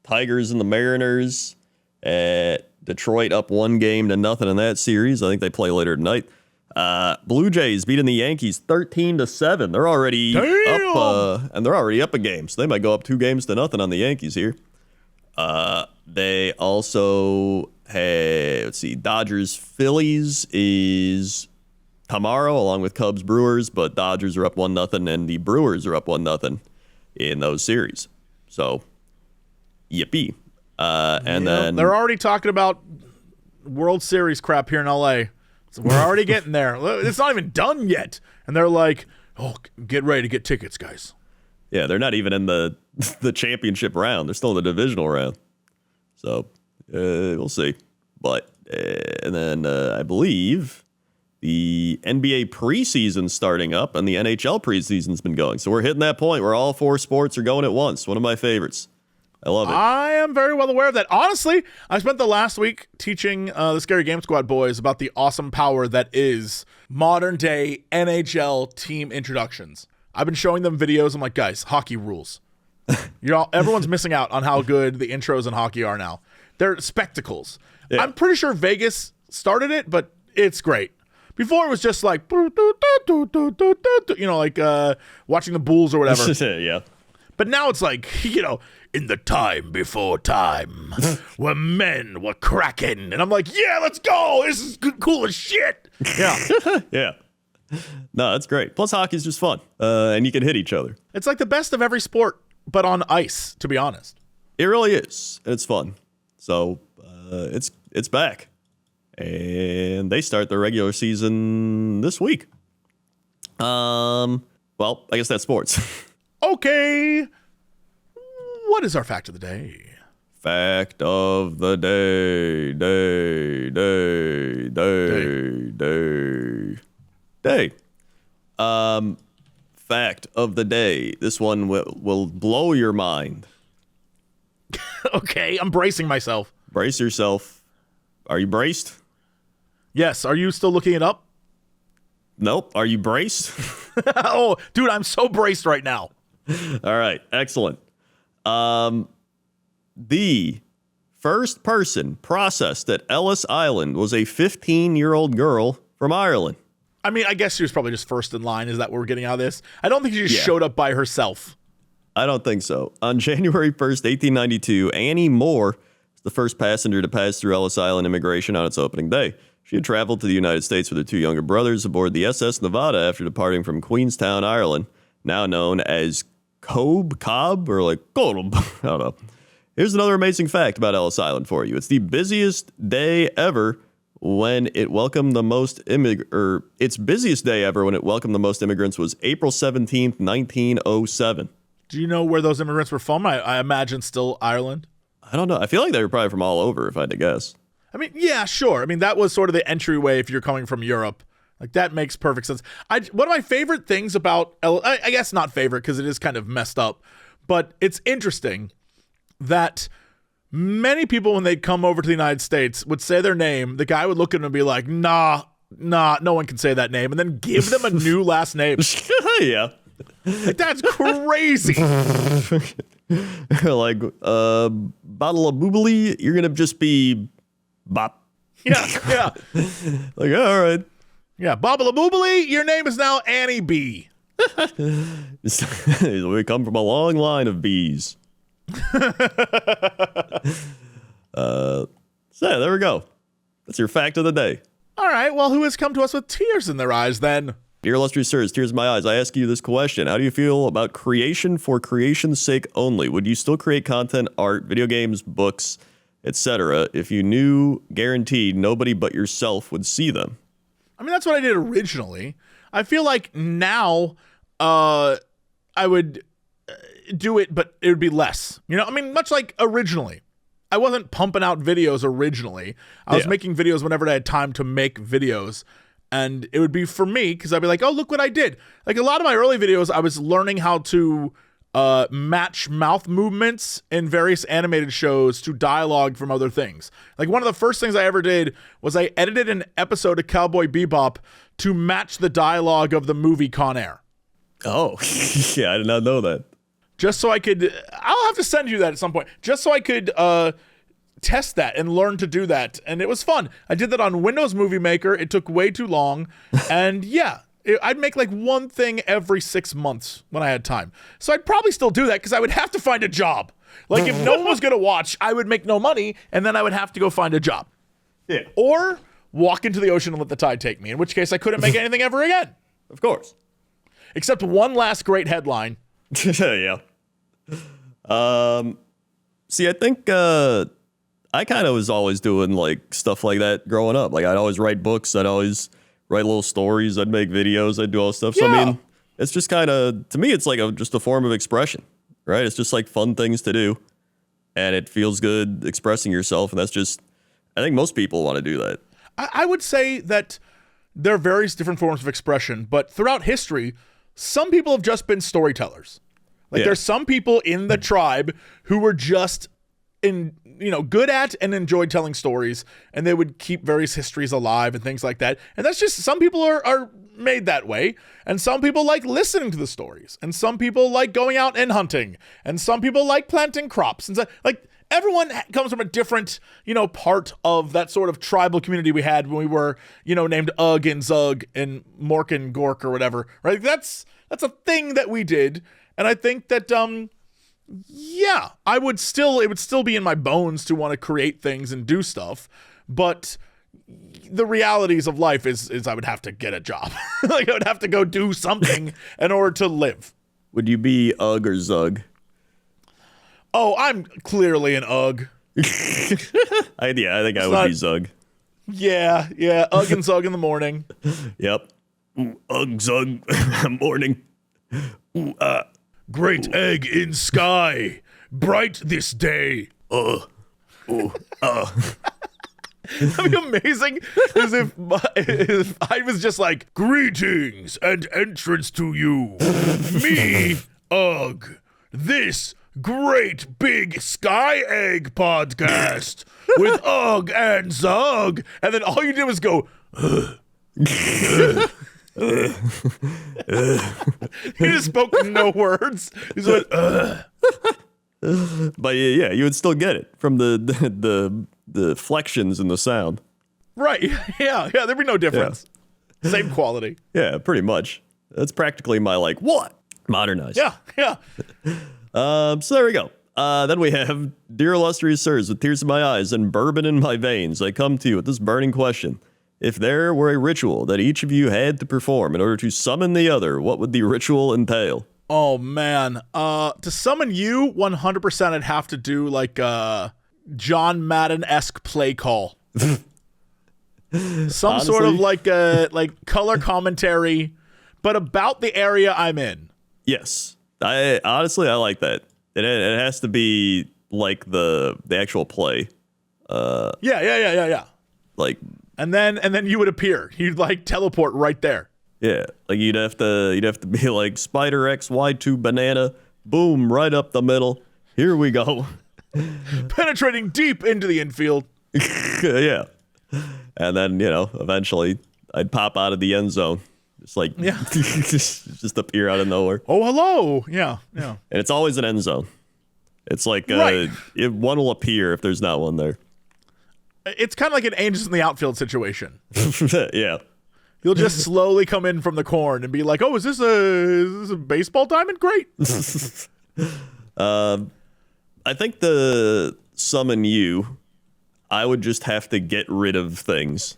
Tigers and the Mariners at Detroit up 1-0 in that series. I think they play later tonight. Blue Jays beating the Yankees 13-7. They're already up, and they're already up a game, so they might go up 2-0 on the Yankees here. They also have, Dodgers Phillies is tomorrow, along with Cubs Brewers, but Dodgers are up 1-0, and the Brewers are up 1-0 in those series. So, yippee. And then they're already talking about World Series crap here in LA. So we're already getting there. It's not even done yet. And they're like, oh, get ready to get tickets, guys. Yeah, they're not even in the championship round. They're still in the divisional round. So we'll see. But and then I believe the NBA preseason's starting up and the NHL preseason's been going. So we're hitting that point where all 4 sports are going at once. One of my favorites. I love it. I am very well aware of that. Honestly, I spent the last week teaching the Scary Game Squad boys about the awesome power that is modern-day NHL team introductions. I've been showing them videos. I'm like, guys, hockey rules. Everyone's missing out on how good the intros in hockey are now. They're spectacles. Yeah. I'm pretty sure Vegas started it, but it's great. Before it was just like, like watching the Bulls or whatever. Yeah. But now it's like, in the time before time, where men were cracking. And I'm like, yeah, let's go. This is cool as shit. Yeah. Yeah. No, that's great. Plus, hockey's just fun. And you can hit each other. It's like the best of every sport, but on ice, to be honest. It really is. And it's fun. So it's back. And they start the regular season this week. Well, I guess that's sports. Okay. What is our fact of the day? Fact of the day. Fact of the day. This one will blow your mind. Okay, I'm bracing myself. Brace yourself. Are you braced? Yes. Are you still looking it up? Nope. Are you braced? Oh, dude, I'm so braced right now. All right. Excellent. The first person processed at Ellis Island was a 15-year-old girl from Ireland. I mean, I guess she was probably just first in line. Is that what we're getting out of this? I don't think she just showed up by herself. I don't think so. On January 1st, 1892, Annie Moore was the first passenger to pass through Ellis Island immigration on its opening day. She had traveled to the United States with her 2 younger brothers aboard the SS Nevada after departing from Queenstown, Ireland, now known as Cobb, or like Cobb. I don't know. Here's another amazing fact about Ellis Island for you. It's the busiest day ever when it welcomed the most its busiest day ever when it welcomed the most immigrants was April 17th, 1907. Do you know where those immigrants were from? I imagine still Ireland. I don't know. I feel like they were probably from all over, if I had to guess. I mean, yeah, sure. I mean, that was sort of the entryway if you're coming from Europe. Like, that makes perfect sense. One of my favorite things about, I guess not favorite because it is kind of messed up, but it's interesting that many people, when they'd come over to the United States, would say their name. The guy would look at them and be like, nah, no one can say that name, and then give them a new last name. Yeah. Like, that's crazy. Like, bottle of boobly, you're going to just be Bop. Yeah. Like, all right. Yeah, Bobbala Boobly, your name is now Annie B. We come from a long line of bees. So there we go. That's your fact of the day. All right, well, who has come to us with tears in their eyes then? Dear illustrious sirs, tears in my eyes, I ask you this question. How do you feel about creation for creation's sake only? Would you still create content, art, video games, books, etc., if you knew guaranteed nobody but yourself would see them? I mean, that's what I did originally. I feel like now I would do it, but it would be less. You know, I mean, much like originally. I wasn't pumping out videos originally. I was making videos whenever I had time to make videos. And it would be for me, because I'd be like, oh, look what I did. Like, a lot of my early videos, I was learning how to match mouth movements in various animated shows to dialogue from other things. Like one of the first things I ever did was I edited an episode of Cowboy Bebop to match the dialogue of the movie Con Air. Oh, yeah, I did not know that. Just so I could, I'll have to send you that at some point, just so I could test that and learn to do that. And it was fun. I did that on Windows Movie Maker. It took way too long. And yeah, I'd make like one thing every 6 months when I had time. So I'd probably still do that because I would have to find a job. Like if no one was going to watch, I would make no money and then I would have to go find a job. Yeah. Or walk into the ocean and let the tide take me, in which case I couldn't make anything ever again. Of course. Except one last great headline. Yeah. See, I think I kind of was always doing like stuff like that growing up. Like I'd always write books. I'd always write little stories. I'd make videos. I'd do all this stuff. So Yeah. I mean, it's just kind of, to me, it's like just a form of expression, right? It's just like fun things to do, and it feels good expressing yourself. And that's just, I think most people want to do that. I would say that there are various different forms of expression, but throughout history, some people have just been storytellers. Like there's some people in the tribe who were just good at and enjoyed telling stories, and they would keep various histories alive and things like that. And that's just, some people are made that way, and some people like listening to the stories, and some people like going out and hunting, and some people like planting crops. And so, like, everyone comes from a different, part of that sort of tribal community we had when we were, named Ugg and Zugg and Mork and Gork or whatever, right? That's a thing that we did. And I think that, yeah, it would still be in my bones to want to create things and do stuff. But the realities of life is I would have to get a job. Like I would have to go do something in order to live. Would you be Ugg or Zug? Oh, I'm clearly an Ugg. I think I would be Zug. Yeah, Ugg and Zug in the morning. Yep. Ooh, Ugg, Zug, morning. Ooh, Great egg in sky, bright this day. That'd be amazing as if I was just like, greetings and entrance to you. Me, Ugg. This great big sky egg podcast with Ugg and Zug. And then all you did was go, he just spoke no words. He just went, But yeah, you would still get it from the flexions in the sound. Right. Yeah, there'd be no difference. Yeah. Same quality. Yeah, pretty much. That's practically my what? Modernized. Yeah. So there we go. Then we have, dear illustrious sirs, with tears in my eyes and bourbon in my veins, I come to you with this burning question. If there were a ritual that each of you had to perform in order to summon the other, what would the ritual entail? Oh, man. To summon you, 100% I'd have to do like a John Madden-esque play call. Some Honestly, sort of like color commentary, but about the area I'm in. Yes. I like that. It has to be like the actual play. Yeah. Like, and then you would appear. You'd like teleport right there. yeah, like you'd have to be like Spider XY2 banana, boom, right up the middle. Here we go. Penetrating deep into the infield. Yeah. And then, eventually I'd pop out of the end zone. Just like, just appear out of nowhere. Oh, hello. Yeah. And it's always an end zone. It's like, right. One will appear if there's not one there. It's kind of like an Angels in the Outfield situation. Yeah. You'll just slowly come in from the corn and be like, oh, is this a baseball diamond? Great. I think the summon you, I would just have to get rid of things.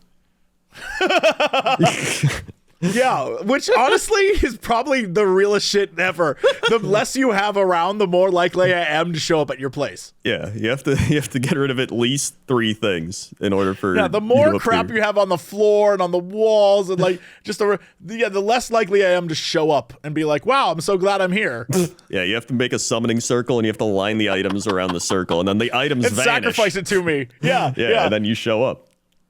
Yeah, which honestly is probably the realest shit ever. The less you have around, the more likely I am to show up at your place. Yeah, you have to get rid of at least 3 things in order for the more crap you have on the floor and on the walls and like just the less likely I am to show up and be like, wow, I'm so glad I'm here. Yeah, you have to make a summoning circle and you have to line the items around the circle and then the items and vanish. Sacrifice it to me. Yeah. And then you show up.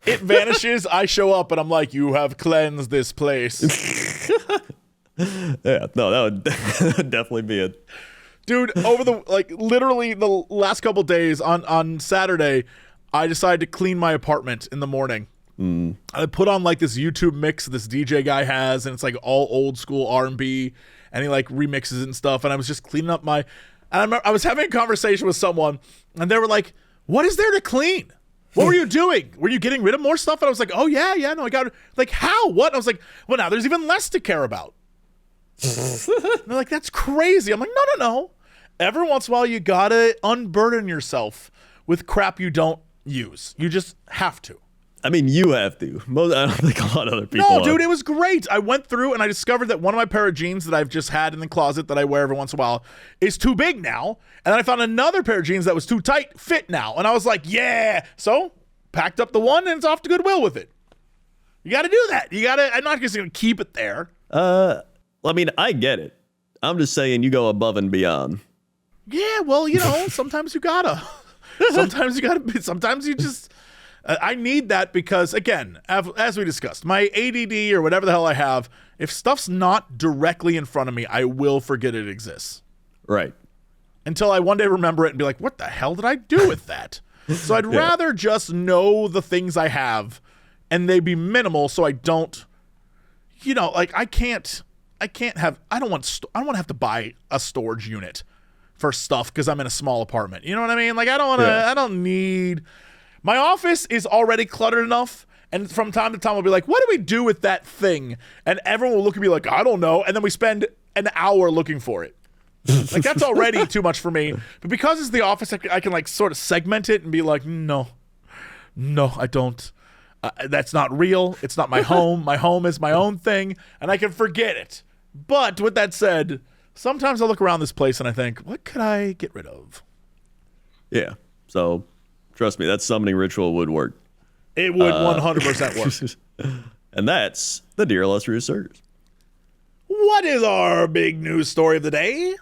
It vanishes, I show up, and I'm like, you have cleansed this place. Yeah, no, that would definitely be it. Dude, literally the last couple days on Saturday, I decided to clean my apartment in the morning. I put on like this YouTube mix this DJ guy has, and it's like all old school R&B, and he like remixes it and stuff. And I was just cleaning up and I remember I was having a conversation with someone, and they were like, "What is there to clean? What were you doing? Were you getting rid of more stuff?" And I was like, "Oh yeah, no, I got it." Like, how? What? And I was like, "Well, now there's even less to care about." And they're like, "That's crazy." I'm like, no. Every once in a while, you gotta unburden yourself with crap you don't use. You just have to. I mean, you have to. I don't think a lot of other people No, have. dude, it was great. I went through and I discovered that one of my pair of jeans that I've just had in the closet that I wear every once in a while is too big now. And then I found another pair of jeans that was too tight fit now. And I was like, yeah. So packed up the one and it's off to Goodwill with it. You got to do that. I'm not just going to keep it there. I mean, I get it. I'm just saying you go above and beyond. Yeah, well, sometimes you gotta. Sometimes you just... I need that because, again, as we discussed, my ADD or whatever the hell I have, if stuff's not directly in front of me, I will forget it exists. Right. Until I one day remember it and be like, what the hell did I do with that? So I'd rather just know the things I have and they be minimal so I don't, like I don't want to have to buy a storage unit for stuff because I'm in a small apartment. You know what I mean? Like I don't need... My office is already cluttered enough, and from time to time I'll be like, what do we do with that thing? And everyone will look at me like, I don't know, and then we spend an hour looking for it. Like, that's already too much for me. But because it's the office, I can like sort of segment it and be like, no, I don't. That's not real. It's not my home. My home is my own thing, and I can forget it. But with that said, sometimes I look around this place and I think, what could I get rid of? Yeah, so... Trust me, that summoning ritual would work. It would 100% work. And that's the Dear Illustrious Sirs. What is our big news story of the day?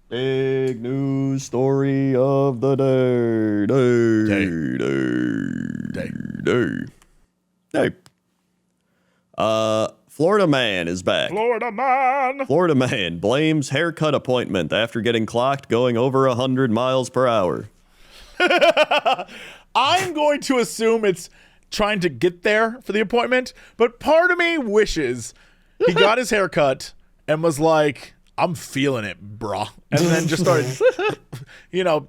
Big news story of the day. Florida man is back. Florida man blames haircut appointment after getting clocked going over 100 miles per hour. I'm going to assume it's trying to get there for the appointment, but part of me wishes he got his hair cut and was like, I'm feeling it, brah. And then just started,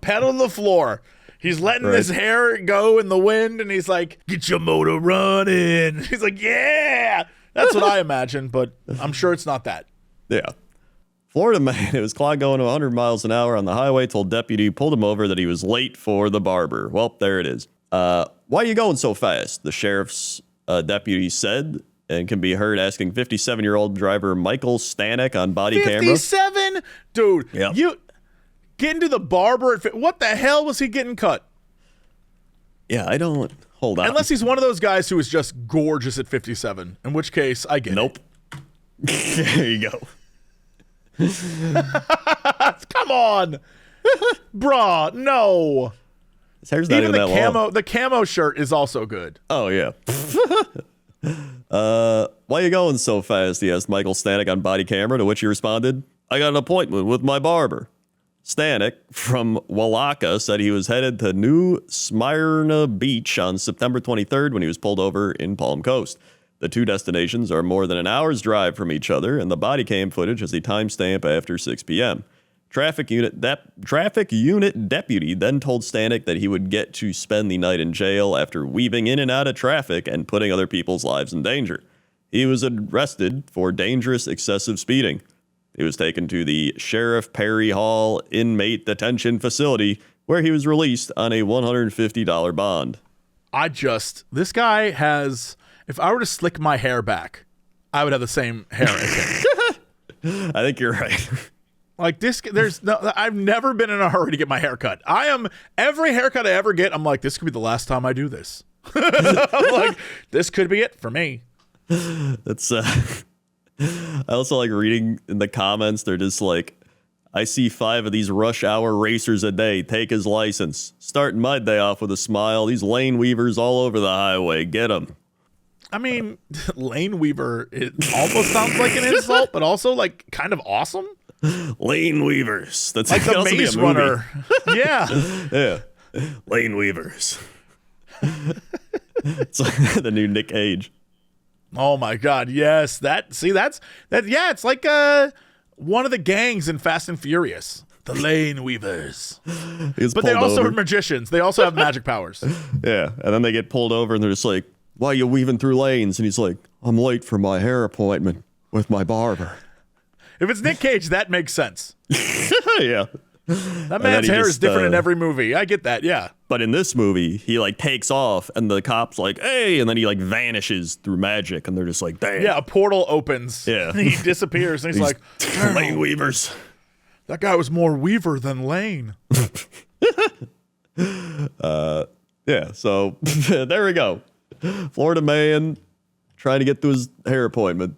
pedaling the floor. He's letting his hair go in the wind, and he's like, get your motor running. He's like, yeah. That's what I imagine, but I'm sure it's not that. Yeah. Florida man who was clocked going 100 miles an hour on the highway told deputy who pulled him over that he was late for the barber. Well, there it is. Why are you going so fast? The sheriff's deputy said, and can be heard asking 57-year-old driver Michael Stanek on body camera. 57? Dude, yep. You getting to the barber. What the hell was he getting cut? Yeah, I don't. Hold on. Unless he's one of those guys who is just gorgeous at 57, in which case I get it. There you go. Come on. Bruh, no. His hair's not even that long. The camo shirt is also good. Oh, yeah. Why you going so fast? He asked Michael Stanek on body camera, to which he responded, I got an appointment with my barber. Stanek from Walaka said he was headed to New Smyrna Beach on September 23rd when he was pulled over in Palm Coast. The two destinations are more than an hour's drive from each other, and the body cam footage has a timestamp after 6 p.m. Traffic unit deputy then told Stanek that he would get to spend the night in jail after weaving in and out of traffic and putting other people's lives in danger. He was arrested for dangerous excessive speeding. He was taken to the Sheriff Perry Hall inmate detention facility, where he was released on a $150 bond. This guy has... If I were to slick my hair back, I would have the same hair as him. I think you're right. Like this, I've never been in a hurry to get my hair cut. Every haircut I ever get, I'm like, this could be the last time I do this. I'm like, this could be it for me. That's, I also like reading in the comments. They're just like, I see 5 of these rush hour racers a day. Take his license. Starting my day off with a smile. These lane weavers all over the highway. Get them. I mean, lane weaver, it almost sounds like an insult, but also like kind of awesome. Lane Weavers. That's Like could the also be a Maze movie. Runner. Yeah. Yeah. Lane Weavers. It's like the new Nick Cage. Oh my God. Yes. That's. Yeah. It's like one of the gangs in Fast and Furious. The Lane Weavers. But they also are magicians. They also have magic powers. Yeah. And then they get pulled over and they're just like, why are you weaving through lanes? And he's like, I'm late for my hair appointment with my barber. If it's Nick Cage, that makes sense. Yeah. That man's hair is different in every movie. I get that, yeah. But in this movie, he like takes off and the cop's like, hey, and then he like vanishes through magic and they're just like, damn. Yeah, a portal opens. Yeah. And he disappears and he's like, Lane Weavers. That guy was more Weaver than Lane. Yeah, so there we go. Florida man trying to get to his hair appointment.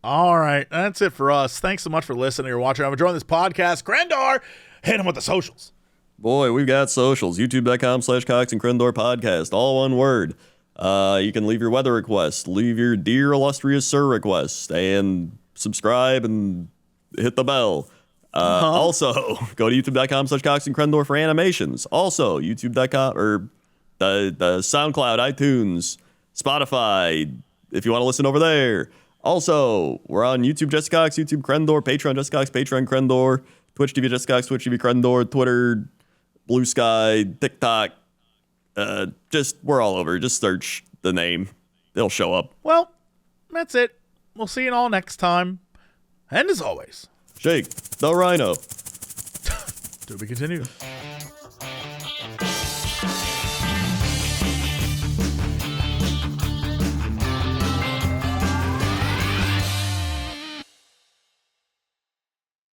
All right, that's it for us. Thanks so much for listening or watching. I'm enjoying this podcast. Crendor, hit him with the socials. Boy, we've got socials. YouTube.com/Cox and Crendor podcast. All one word. You can leave your weather request, leave your dear illustrious sir request, and subscribe and hit the bell. Also, go to youtube.com/Cox and Crendor for animations. Also, youtube.com or the SoundCloud, iTunes, Spotify, if you want to listen over there. Also, we're on YouTube Jesse Cox, YouTube Crendor, Patreon Jesse Cox, Patreon Crendor, Twitch TV Jesse Cox, Twitch TV Crendor, Twitter, Blue Sky, TikTok. We're all over. Just search the name. It'll show up. Well, that's it. We'll see you all next time. And as always, Shake the Rhino. to be continued.